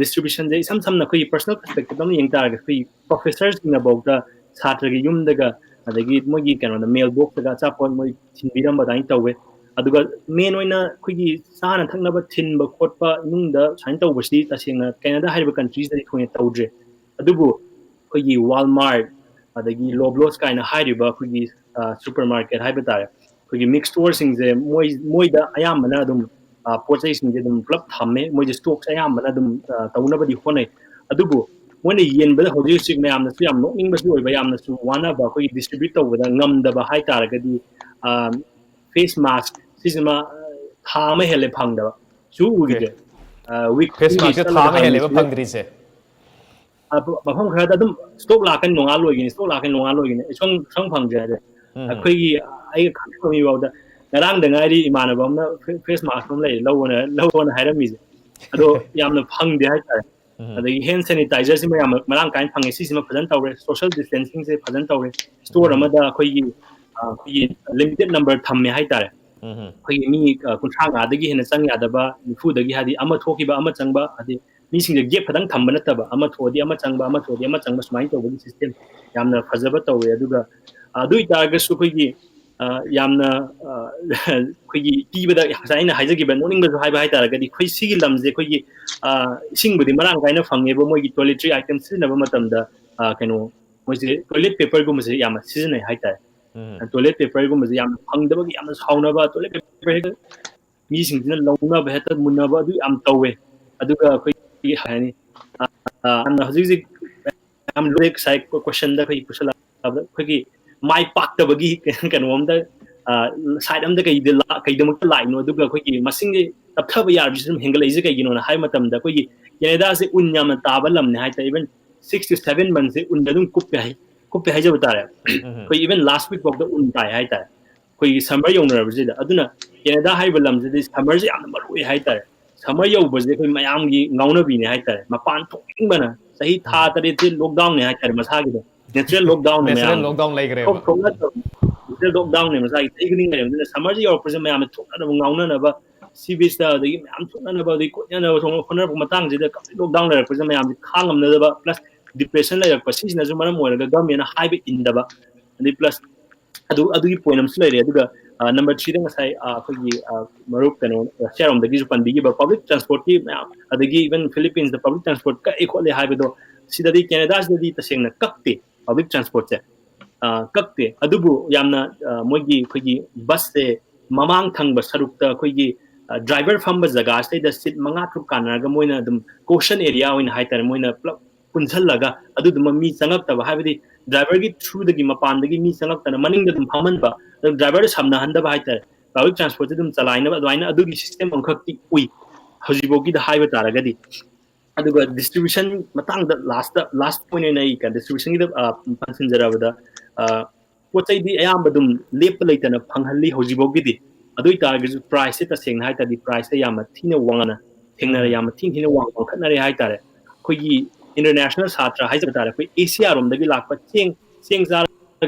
ꯗꯤꯁꯇ꯭ꯔꯤꯕ꯭ꯌꯨꯁꯟꯁꯦ ꯏꯁꯝ ꯁꯝꯅ ꯑꯩꯈꯣꯏꯒꯤ ꯄꯔꯁꯣꯅꯦꯜ ꯄꯔꯁꯄꯦꯛꯇꯤꯚ ꯑꯃ ꯌꯦꯡ ꯇꯥꯔꯒꯗꯤ ꯑꯩꯈꯣꯏꯒꯤ ꯄ꯭ꯔꯣꯐꯦꯁꯔꯁꯤꯡꯅꯐꯥꯎꯗ ꯁꯥꯇ꯭ꯔꯒꯤ ꯌꯨꯝꯗꯒ ꯑꯗꯒꯤ ꯃꯣꯏꯒꯤ ꯀꯩꯅꯣꯗ ꯃꯦꯜ ꯕꯣꯛꯁꯇꯒ ꯑꯆꯥꯄꯣꯠ ꯃꯣꯏ ꯊꯤꯟꯕꯤꯔꯝꯕ ꯑꯗꯨꯃꯥꯏꯅ ꯇꯧꯋꯦ ꯑꯗꯨꯒ ꯃꯦꯟ ꯑꯣꯏꯅ ꯑꯩꯈꯣꯏꯒꯤ ꯆꯥꯅ ꯊꯛꯅꯕ ꯊꯤꯟꯕ ꯈꯣꯠꯄ ꯏꯃꯨꯡꯗ ꯁꯨꯃꯥꯏꯅ ꯇꯧꯕꯁꯤ ꯇꯁꯦꯡꯅ ꯀꯦꯅꯥꯗꯥ ꯍꯥꯏꯔꯤꯕ ꯀꯟꯇ꯭ꯔꯤꯁꯤꯗꯗꯤ ꯑꯩꯈꯣꯏꯅ ꯇꯧꯗ꯭ꯔꯦ ꯑꯗꯨꯕꯨ ꯑꯩꯈꯣꯏꯒꯤ ꯋꯥꯜꯃꯥꯔꯠ ꯑꯗꯒꯤ ꯂꯣꯕ꯭ꯂꯣꯁ ꯀꯥꯏꯅ ꯍꯥꯏꯔꯤꯕ ꯑꯩꯈꯣꯏꯒꯤ ꯁꯨꯄꯔ ꯃꯥꯔꯀꯦꯠ ꯍꯥꯏꯕ ꯇꯥꯔꯦ ꯑꯩꯈꯣꯏꯒꯤ ꯃꯤꯛꯁ ꯁ꯭ꯇꯣꯔꯁꯤꯡꯁꯦ ꯃꯣꯏꯗ ꯑꯌꯥꯝꯕꯅ ꯑꯗꯨꯝ ꯄꯣꯠ ꯆꯩꯁꯤꯡꯁꯦ ꯑꯗꯨꯝ ꯄꯨꯂꯞ ꯊꯝꯃꯦ ꯃꯣꯏꯁꯦ ꯁ꯭ꯇꯣꯛꯁꯦ ꯑꯌꯥꯝꯕꯅ ꯑꯗꯨꯝ ꯇꯧꯅꯕꯗꯤ ꯍꯣꯠꯅꯩ ꯑꯗꯨꯕꯨ ꯃꯣꯏꯅ ꯌꯦꯟꯕꯗ ꯍꯧꯖꯤꯛ ꯍꯧꯖꯤꯛ ꯃꯌꯥꯝꯅꯁꯨ ꯌꯥꯝ ꯅꯣꯛꯅꯤꯡꯕꯁꯨ ꯑꯣꯏꯕ ꯌꯥꯝꯅꯁꯨ ꯋꯥꯅꯕ ꯑꯩꯈꯣꯏꯒꯤ ꯗꯤꯁꯇ꯭ꯔꯤꯕ꯭ꯌꯨꯠ ꯇꯧꯕꯗ ꯉꯝꯗꯕ ꯍꯥꯏꯇꯥꯔꯒꯗꯤ ꯐꯦꯁ ꯃꯥस्क ꯁꯤꯁꯤꯃ ꯊꯥ ꯑꯃ ꯍꯦꯜꯂꯦ ꯐꯪꯗꯕ ꯁꯨ ꯎꯈꯤꯗ꯭ꯔꯦ ꯋꯤꯛ ꯐꯦꯁ ꯋꯤꯛ ꯃꯥस्ꯛꯁꯦ ꯊꯥ ꯆꯠꯂꯒ ꯑꯃ ꯍꯦꯜꯂꯦꯕ ꯍꯪꯉꯤꯁꯤꯗ ꯐꯪꯗ꯭ꯔꯤꯁꯦ ꯃꯐꯝ ꯈꯔꯗ ꯑꯗꯨꯝ ꯁ꯭ꯇꯣꯛ ꯂꯥꯛꯀꯅꯤ ꯅꯣꯡꯉꯥꯜ ꯂꯣꯏꯒꯅꯤ ꯁ꯭ꯇꯣꯛ ꯂꯥꯛꯀꯅꯤ ꯅꯣꯡꯉꯥꯜ ꯂꯣꯏꯒꯅꯤ ꯁꯨꯡ ꯐꯪꯗ꯭ꯔꯦ ꯍꯥꯏꯁꯦ ꯑꯩꯈꯣꯏꯒꯤ ꯑꯩꯒ ꯈꯪꯅꯕ ꯃꯤꯐꯥꯎꯗ ꯉꯔꯥꯡꯗ ꯉꯥꯏꯔꯤ ꯏꯃꯥꯟꯅꯕ ꯑꯃꯅ ꯐꯦꯁ ꯃꯥस्क ꯑꯃ ꯂꯩ ꯂꯧꯑꯣꯅ ꯍꯥꯏꯔꯝꯃꯤꯁꯦ ꯑꯗꯣ ꯌꯥꯝꯅ ꯐꯪꯗꯦ ꯍꯥꯏꯇꯥꯔꯦ ꯑꯗꯒꯤ ꯍꯦꯟ ꯁꯦꯅꯤꯇꯥꯏꯖꯔꯁꯤꯃ ꯌꯥꯝꯅ ꯃꯔꯥꯡ ꯀꯥꯏꯅ ꯐꯪꯉꯦ ꯁꯤꯁꯤꯃ ꯐꯖꯅ ꯇꯧꯔꯦ ꯁꯣꯁꯤꯌꯦꯜ ꯗꯤꯁꯇꯦꯟꯁꯤꯡꯁꯦ ꯐꯖꯅ ꯇꯧꯔꯦ ꯁ꯭ꯇꯣꯔ ꯑꯃꯗ ꯑꯩꯈꯣꯏꯒꯤ limited number thamme hai tare khoi mi kunthra nga dagi hena chang ya daba nifu dagi hadi ama thoki ba ama changba hadi mi sing de gap phadang thamba nataba ama thodi ama changba ama thodi ama changba smai to bagi system yamna phajaba tawe aduga adui targa su khoi gi yamna khoi gi tibada hasaina haijagi ba noning ba hai ba hai targa di khoi sigi lamje khoi gi sing budi marang kaina phange bo moi gi toiletry items na ba matam da keno moi se toilet paper go mase yama season hai tare toilet paper go mase yam phangdaba gi yamna sauna ba toilet paper mi sing dina launa ba heta munna ba adu am tawe aduga khoi hani amna hajik am lek sai question da khoi pusala khoi gi mai pak ta bagi kanom da side am da kai de kai de mak lai no aduga khoi gi masing ge taptha ba yar bisum hengal ise kai gi no na hai matam da khoi gi Canada se un yam ta ba lam ne hai ta even 6 to 7 months se un da dum kup hai ja batare khoi even last week bok da un tai hai ta khoi summer yong na ba da aduna Canada hai ba lam se summer se am maru hai ta summer yo ba je khoi mayam gi ngauna bi ne hai ta ma pan thong bana sahi tha tare te lockdown ne hai ta masa gi natural lockdown ne natural lockdown lai gre natural lockdown ne masa gi evening ne summer je yo pa se mayam thong na ngauna na ba si bis da de mayam thong na ba de ko na thong khona ba matang je da lockdown la pa se mayam khangam na ba plus depression la yak pa si na ju maram mo ga government na high in da ba and plus adu gi point am su lai re aduga number 3 da sai khoi gi marup kano share om da gi ju pan bi ba public transport ki adagi even Philippines the public transport ka equally high do sida di Canada da di taseng na kakte public transport se kakte adubu yamna moi gi khoi gi bus se mamang thang ba saruk ta khoi gi driver fam ba jaga sai da sit manga tru kana ga moina dum caution area oin hai tar moina punjal laga adu dum mi changak ta ba habidi driver gi through the gi mapan da gi mi changak ta maning da dum phaman ba driver samna handa ba hai tar public transport dum chalaina ba doina adu gi system on khakti ui hojibo gi da hai ba tara ga di aduga distribution matang da last point in ai ka distribution gi da pansin jara ba da pochai di ayam badum lep leitana phanghalli hojibo gi di adui target price ta seng hai ta di price ta yama thina wangana thengna yama thina wang khatna re hai tare khoi gi international satra hai jaba tare khoi asia rom da gi lakpa cheng za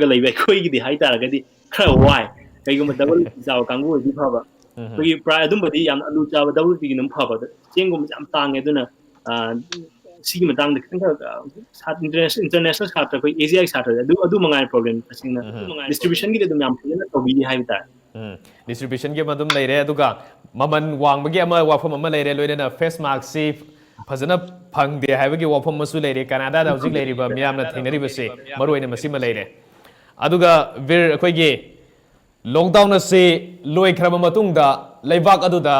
ga leibai khoi gi di hai tare ga di khara wai kai gum double jaw kangu di phaba khoi price adum badi yam alu jaw double gi num phaba cheng gum jam tang eduna sigi matang da international satra khoi asia satra adu mangai problem asingna distribution gi dum yam phina to bi hai tare distribution gi madum leire aduga maman wang bagi ama wafam ama leire loina face mask si fazana phangde haibagi wafam masu leire Canada da hojik leiri ba miyamna thenari base maroina masima leire aduga vir akoi gi lockdown se loi khrama matung da leibak aduda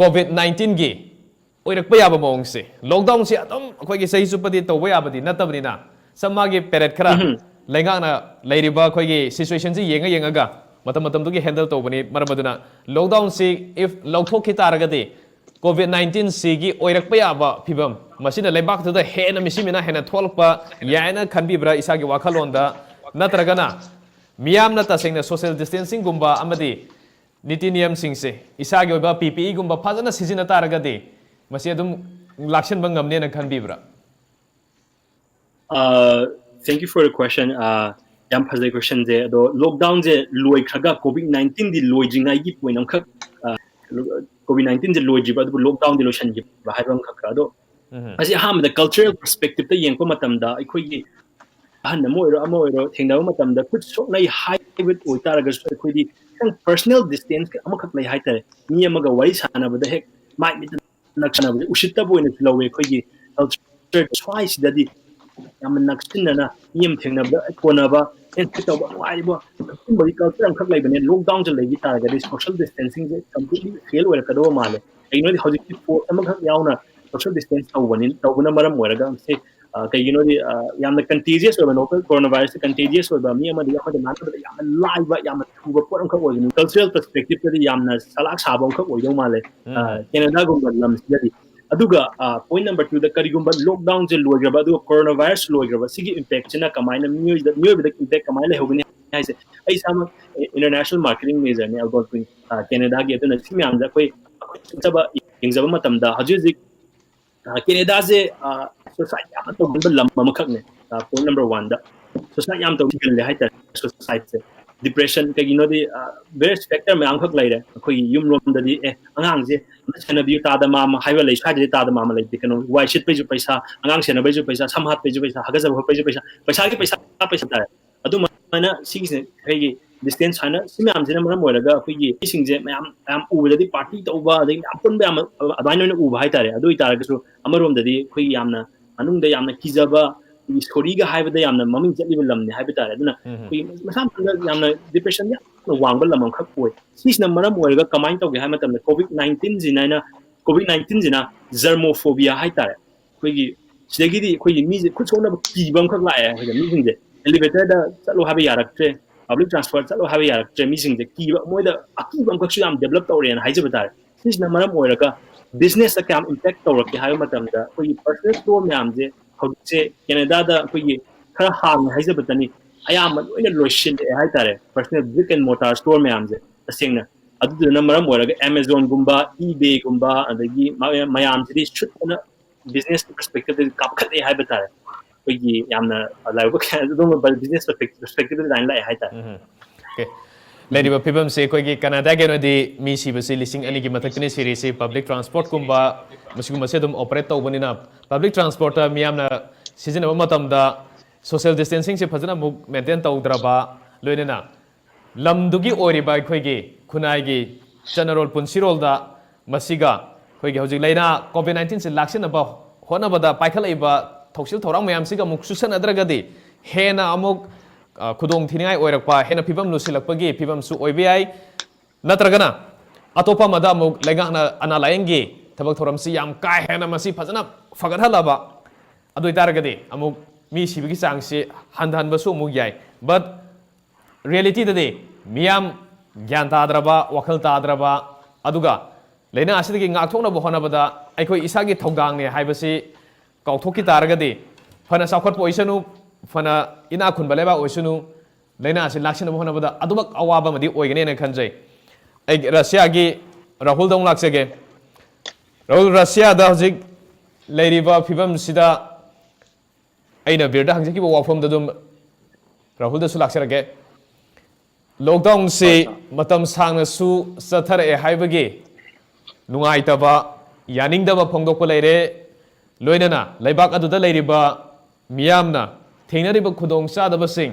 covid-19 gi oirak pa yaba mong se lockdown se atom akoi gi sahi supadi to ba yabadi natabni na samagi period khara laingana leiriba khoi situation ji yenga ga matam du gi handle to bani maramaduna lockdown si if lawthok ki taragadi covid-19 si gi oirak pa yaba phibam masina leibak tu da hena misimina hena tholpa yaina khanbi bra isa gi wakhalon da natragana miyam na tasengna social distancing gumba amadi niti niyam sing se isa gi oba PPE gumba phajana sijina taragadi masi adum lakshan bangamne na khanbi bra thank you for the question yam phazai question je do lockdown je loi khaga covid-19 di loi jingai gi point am khak covid-19 je loi jiba do lockdown di lotion ji ba haibam khak do asi ham the cultural perspective ta yeng ko matam da ikoi gi han na moiro thengda matam da khut sok nai hybrid oi taraga ikoi di personal distance am khak lai haitare mi amaga wari sana ba da hek mai mit nakshana ba ushita boina lowe ikoi gi culture twice da di yam naksin na yem thengna ba kona ba en to ba wai ba bari culture am khak lai bane lockdown je lai gi ta ga social distancing je completely fail wer ka do male ai no di hojik po am khak yauna social distance to bana maram wer ga se kai yam contagious or local coronavirus contagious or mi am di am na ba yam live ba yam thu ba po am khak oi cultural perspective di yam na salak sabong khak oi do male Canada gum ba lam si aduga point number 2 the karigumba lockdown je loigraba adu coronavirus loigraba sigi impact china kamaina mio the impact kamaila hogni haise ai sama international marketing major ne about Canada gi adu na simyam da koi saba ingzaba matam da haji Canada je society am to lam makhak ne point number 1 da society yam to gan le hai ta society depression ke gino di various factor me angkhak lai re khoi yum rom da di angang je chana bi ta da ma haiwa lai sa de ta da ma lai de kano wai shit pe ju paisa angang sena pe ju paisa samhat pe ju paisa haga jab pe ju paisa paisa ki paisa ta adu mana sing se kai distance hana simam jena maram moiraga khoi gi sing je mayam u da di party to ba de yam pun ba adai no u ba hai tare adu itara ga su amarom da di khoi yamna anung da yamna kijaba story ga hai ba da yamna maming jali lam ne hai ba tare aduna khoi masam yamna depression ya wang ba lam khak poi sisna maram moiraga kamain to ge hai matam covid 19 jina na covid 19 jina germophobia hai tare khoi gi sidagi di khoi mi je khut sona ki bam khak lai ha mi jing je elevator da chalo ha ba yarak tre public transport chalo ha ya missing the key moi da aki bam ka am develop to ren haije batar sis na maram oira ka business ka am impact to ke hayo matam da koi personal store me am je how se canada da koi khara hang haije batani ayam oina lotion hai tare personal brick and mortar store me am je asingna adu na maram oira ka amazon gumba ebay gumba adagi mayam ji shoot na business perspective kap khate hai batar koi yamna laiba ka do business perspective line lai hai tare okay lady pibam se koi gi canada ge no di mi si basi lising ali gi mathak ni series se public transport kumba musgum se dum operate to bani na public transport mi amna season ba matam da social distancing se phajana muk maintain to draba loine na lam du gi ori ba koi gi khunai gi general punsirol da masiga koi gi hojik laina covid 19 se laksin ba hona ba da paikhalai ba thoksil thorang mayam siga muk susan adragadi hena amuk khudong thinai oirakpa hena phibam lusilakpagi phibam su oibiyai natragana atopa mada amuk lengakna ana laengi thabak thoram si yam kai hena masi phajana fagat halaba adoi taragadi amuk mi sibigi chang si handan basu amuk yai but reality dade miyam gyan tadraba wakhal tadraba aduga leina asidagi ngakthokna bo honabada aikoi isagi thonggang ne haibasi kauthoki taragadi fana sakhot poisanu fana ina khun baleba oisunu leina sin laksina bo honabada adubak awaba madi oigane na khanjai ai russia gi rahul dong laksege rahul russia da hojik leiriba phibam sida aina birda hangjaki bo wafom da dum rahul da su laksarage lockdown si matam sangna su sathar e haibagi nungai taba yaning da ba phongdok ko leire loinana laibak aduda leiriba miyamna thengnariba khudong chadaba sing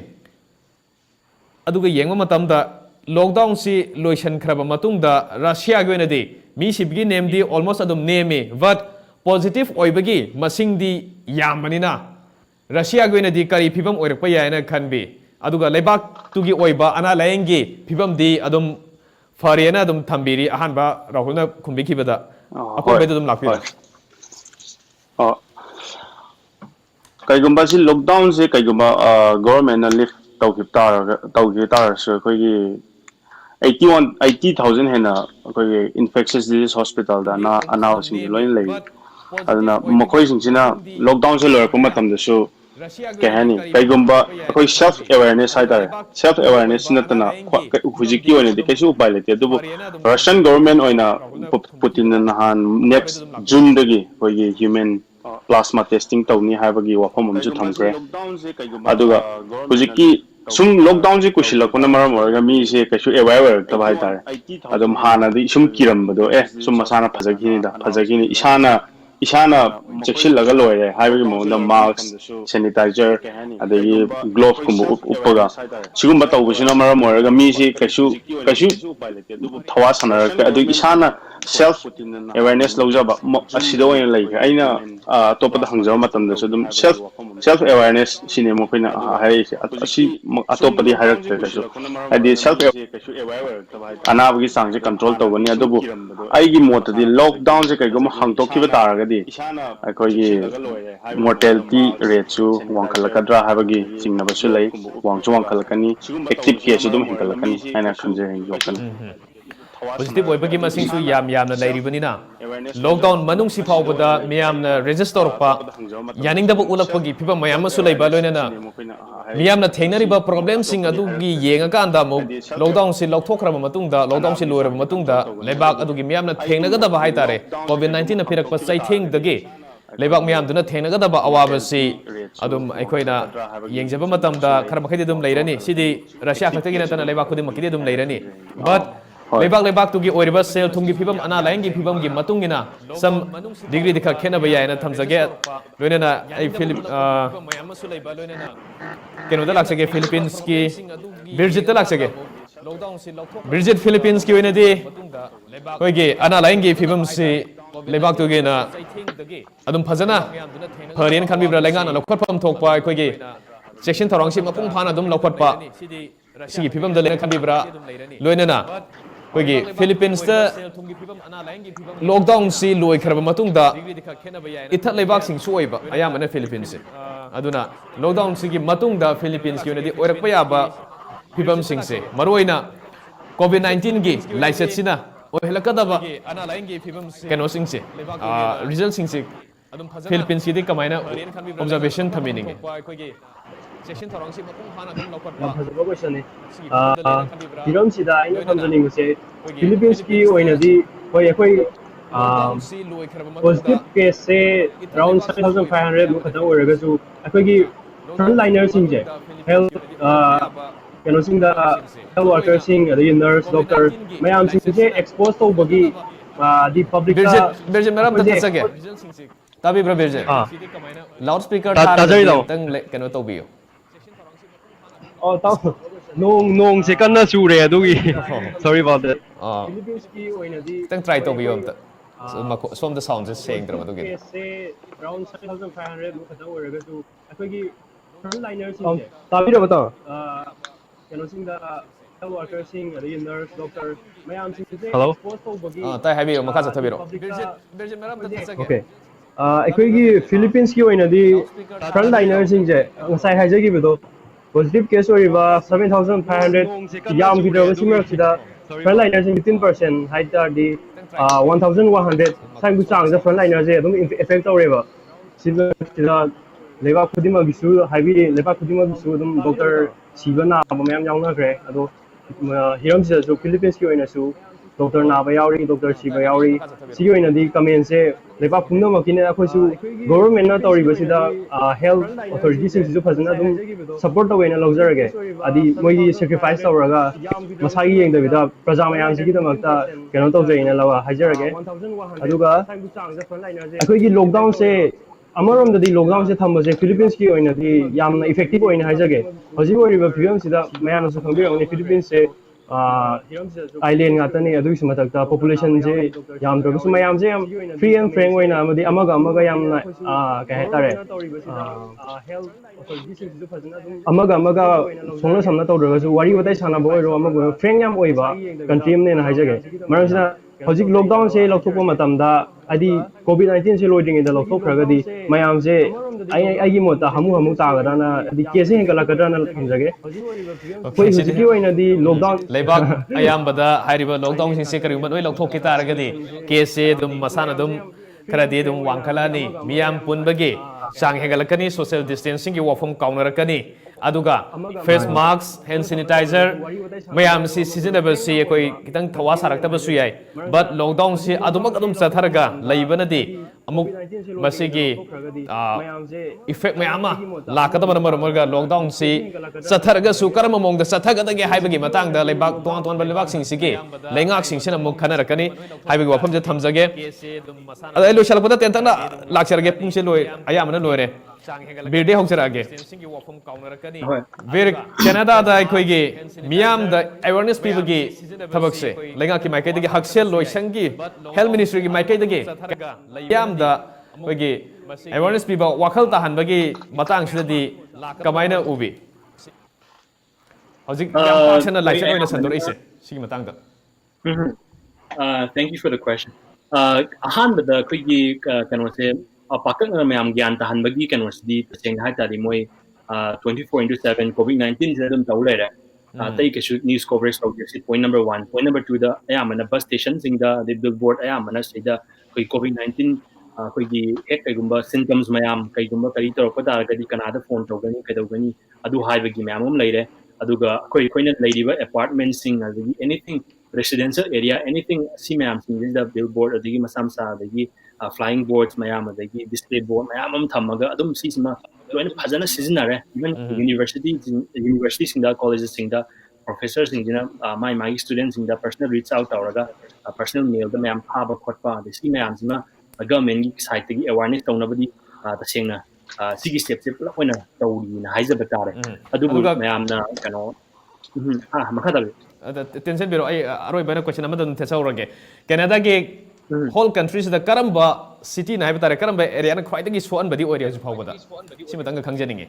aduga yengma matamda lockdown si loisan khraba matungda russia gi oinadi mi sibgi name di almost adum name but positive oibagi masing di yamanina russia gi oinadi kari phibam oirakpa yaina khanbi aduga laibak tugi oiba ana laengi phibam di adum farena adum thambiri ahanba rahulna khumbi khibada akon bedu dum lakpi kaigumba si lockdown se kaigumba government na lift tawki tar so koi 80,000 hena koi infectious disease hospital da na announcing loin lei aduna makoi singina lockdown se lor kuma tam da so kahani kaigumba koi self awareness hai dar self awareness natana hujiki one de kesu upai lete dubu russian government oina putin na han next june dagi koi human plasma testing tawni haibagi wafam amju thamkre aduga hujiki sum lockdown je kushilakuna maram orga mi se kasu aware tabai tare adum hana di sum kiram bado sum masana phajagini isana chekshil laga loire haibagi mo na mask sanitizer adagi glove kumbu upaga sigumba tawbusina maram orga mi se kasu thawa sanara adu isana self awareness lojaba asido oin lai aina topada hangjaw matam da sudum self awareness sine mo khina hai asi atopadi harak kaso adi self anabagi sangje control tawani adubu aigi motadi lockdown je kaigum hangtokkiba taragadi akoigi mortality rate su wangkhalakadra habagi singnabasu lai wangchu wangkhalakani active case dum hinkalakani aina khanje yokan positive oibagi masing su yamna lairibani na lockdown manung si phawbada miyamna register pa yaning da ulakpagi phiba mayam su leiba loina na miyamna theinariba problem sing adu gi yenga kanda mo lockdown si lokthokraba matungda lockdown si loiraba matungda lebak adu gi miyamna thengnaga da ba haitare covid 19 na phirak pa sai theng dagi leibak miyam duna thengnagadaba awaba si adum aikoina yengjaba matamda khara makhai dum leirani sidi Russia khaktagi natana leibak khudi makidi dum leirani but leibak tugi oiriba sel thungi phibam ana laingi phibam gi matungina some degree dikha khena ba yaina thamjage loinana ai philip keno da laksage Philippines ki BIRJIT da laksage BIRJIT Philippines ki oinadi koigi ana laingi phibam si leibak tugi na adum phajana pharian khanbibra laingana lokhatpam thokpa koigi section thorangsi mapung phana adum lokhatpa sigi phibam da lena khanbibra loinana koigi Philippines da lockdown si loi kharba matungda ithat leibak sing soiba ayamana Philippines aduna lockdown sigi matungda Philippines ki onadi oirakpa yaba phibam singse maroina COVID-19 gi laiset sina ohelakadaba keno singse result singse Philippines ki kamaina observation thamininge section thorangsi mapung phana dum lokhat pa फजबा क्वेश्चन है हिरम सिदा आइना समझनिंग से फिलीपींस की ओइनदी कोई कोई पॉजिटिव केस से अराउंड 7500 मुख खतम ओरगसु अखोई की फ्रंट लाइनर सिंग जे हेल्थ कनो सिंग दा हेल्थ वर्कर सिंग अदि नर्स डॉक्टर मयाम सिंग जे एक्सपोज तो बगी दी पब्लिक BIRJIT मेरा बता सके तभी ब्रो BIRJIT लाउड स्पीकर तंग कनो तो बियो Oh, tao nong se kan na sure adugi. Sorry about that. Philippines ki oinadi tang try to biyo amta som the sound is saying dra madu ge se around 7500 mu khata oraga su akoi ki front liners sing je tabi ra bata kano sing da health worker sing adi nurse doctor mayam sing je expose to bagi tai habi makha sa thabiro BIRJIT mera amta sake okay akoi ki Philippines ki oinadi front liners sing je ngasai haije gi bedo positive case oriba 7500 yam video simmer sida frontliners in 15% height di 1100 sang bu chang the frontliners je dum effect oriba sida leba khudima gisu haibi leba khudima gisu dum doctor sibana mayam yauna kre ado hiram sida so Philippines ki oina su doctor na ba yauri doctor siba yauri si oina di comment se leba khumna makine akhoi su government na tori basida health authorities sing su phajana dum support to wena logjarage adi moi sacrifice tawraga masagi yeng da bida praja mayam sigi da makta keno to jaina lawa hajarage aduga akhoi ki lockdown se amarom da di lockdown se thamba se Philippines ki oina di yamna effective oina hajage hoji ori ba phibam sida mayam su khangbi oni Philippines se island ngata ni adu sima takta population je yam dro su mayam je free and frank oina amadi amaga yam na ka hetare amaga songna samna tawdra su wari watai sana boy ro amaga frank yam oiba country ne na hajage maram sina hojik lockdown se lokthokpa matamda adi COVID-19 se loading da lokthokragadi mayam je ai gi mota hamu tagada na adi case hengala kadana hinjage koi hojiki oina di lockdown leibak ayambada hairiba lockdown sing se karima noi lokthok ki taragadi case se dum masana dum kharadi dum wangkhalani miyam punbagi sang hengalakani social distancing ki wafum kaunarakani aduga face mask hand sanitizer mayam si seasonable si koi kitang thawa sarakta basu yai but lockdown si adumak adum chatharaga laibana di amuk masigi effect mayama lakada marga lockdown si chatharaga su karama mongda chathagada ge haibagi matang da leibak ton leibak sing sigi leingak sing sina muk khanarakani haibagi wafam je thamjage adai lo shalpada tentana lakcharage pungse loi ayamana loire birthday hokjarage vir Canada da aikoigi miyam da awareness pibagi thabakse lenga ki maikai dagi haksel loi sangi health ministry ki maikai dagi miyam da aikoigi awareness piba wakhal tahan bagi matang sidadi kamaina ubi hojik yam passion like oina sandor ise sigi matang da thank you for the question ahan da aikoigi kano se pakan mayam gyan tahan bagi kano sidi seng ha tari moi 24/7 COVID-19 se dum tawlera tai ke shoot news coverage of this point number 1 point number 2 da ayamana bus station sing da the billboard ayamana sida koi COVID-19 koi gi ek kai gumba symptoms mayam kai gumba kari tor ko da gadi kanada phone tawgani kadawgani adu haibagi mayam leire aduga koina leiriba apartment sing anything residential area anything si mayam sing the billboard adigi masam sa adigi flying boards mayam adagi display board mayam am thamaga adum sisima loina phajana sizinare even university singda colleges singda professors singina my students singda personal reach out tawraga personal mail da mayam phaba khotpa de si mayam sima government gi site gi awareness tawnabadi tasengna sigi step step la hoina tawri na haijaba tare adubu mayamna kano makha tabi tension biro ai aroi bana question amadan thesaurage Canada ge whole countries da karamba city na haibata karamba area na khwaidagi soan badi area ju phawbada simatanga khangjaninge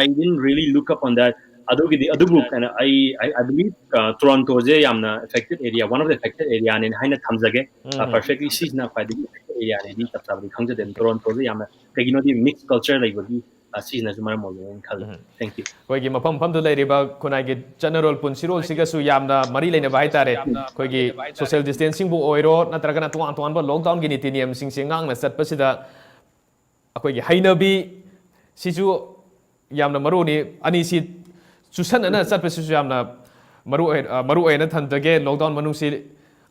I didn't really look up on that adugu and I believe Toronto je yamna affected area one of the affected area in haina thamjage perfectly seasna khwaidagi area ni tapsabri khangjaden Toronto je yamna kagino di mixed culture like bagi seasna jumar mo khal thank you koi gi mapam pham du leiriba kunai gi general punsirol siga su yamna mari leina bai tare koi gi social distancing bu oiro natraga na tuan ba lockdown gi niti niam sing ngang na sat pasida akoi gi hainabi sisu yamna maru ni ani si susan ana sat pasisu yamna maru na thandage lockdown manung si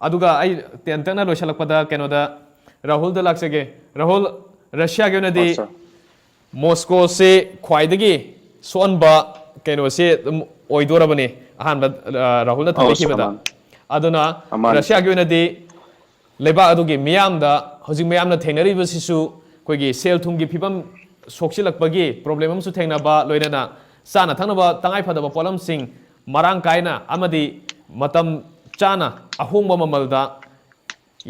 aduga ai tentana lo shalakpada kenoda Rahul da laksege Rahul Russia gi na di Moscow se khwaidagi sonba keno se oidorabani ahanba Rahul na thabi khibada aduna Russia gi na di leba adugi miyamda hojing miyamna thenari basisu koigi sel thumgi phibam soksilakpagi problem amsu thengnaba loinana sana thangnaba tangai phadaba polam sing marang kaina amadi matam chana ahongba mamalda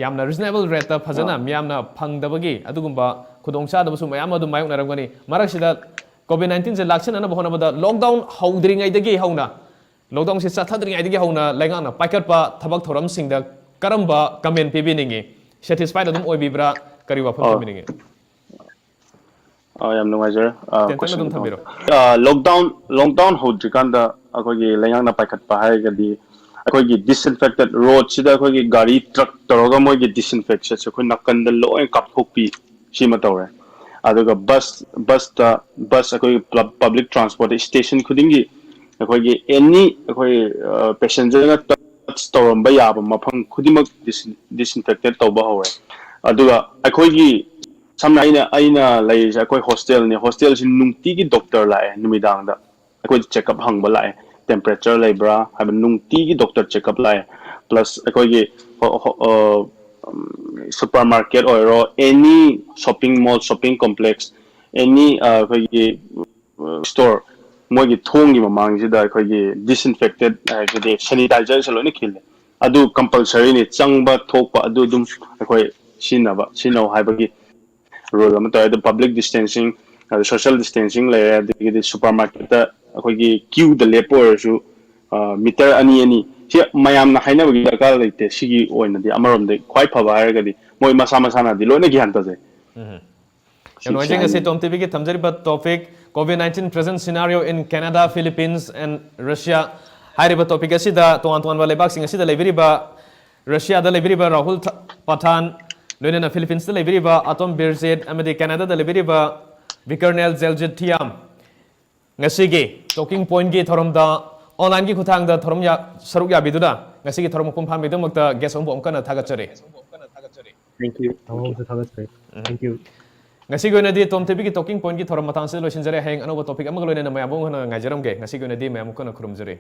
yamna reasonable rate ta phajana miyamna phangdabagi adugumba khudong chadabasu mayam adu mayok narangani maraksida COVID-19 se laksin ana bahonabada lockdown howdringai dagi hauna lockdown se chathadringai dagi hauna laingana paikatpa thabak thoram singda karamba comment pibiningi satisfied adum oibibra kari wafam pibiningi yam nuwajer lockdown howdrikanda akogi laingana paikatpa haigadi akogi disinfected road sida akogi gari truck toroga mogi disinfection se khoi nakanda loy kapthokpi sima tawre aduga bus akoi public transport station khudingi akoi any akoi passenger na touch tawramba yaba mafam khudimak disinfected tawba hore aduga akoi gi samna aina lai akoi hostel sin nungti gi doctor lae numidang da akoi check up hangba lae temperature laibra haba nungti gi doctor check up lae plus akoi gi supermarket or any shopping mall shopping complex any store mogi thongi mamang sida khoi disinfected gede sanitizer saloni khil adu compulsory ni changba thokpa adu dum khoi sinau haibagi rule am ta public distancing social distancing le the supermarket ta khoi queue the lepo su meter ani si mayam na haina bagi darkar leite sigi oina di amarom de khwai phaba haragadi moi masa na di loina gi hanta je Yanwajing asi TOMTV ki thamjari ba topic COVID-19 present scenario in Canada, Philippines and Russia. Hari ba topic asi da tuan ba lebak sing asi da lebiri ba Russia da lebiri ba Rahul Pathan, loina na Philippines da lebiri ba BIRJIT, amadi Canada da lebiri ba BIRKARNELZELZIT THIYAM. Ngasi gi talking point gi thorom da online ki khutang da thorom ya saruk ya biduna ngasi ki thorom pum pham bidum makta guest on bom kana thagachare. Thank you. Thank you. Ngasi ko na di TOMTV ki talking point ki thoram matang se lo sinjare hang ano topic amag lo na mayam ngana ngajaram ge ngasi ko na di mayam ko na khurumjare.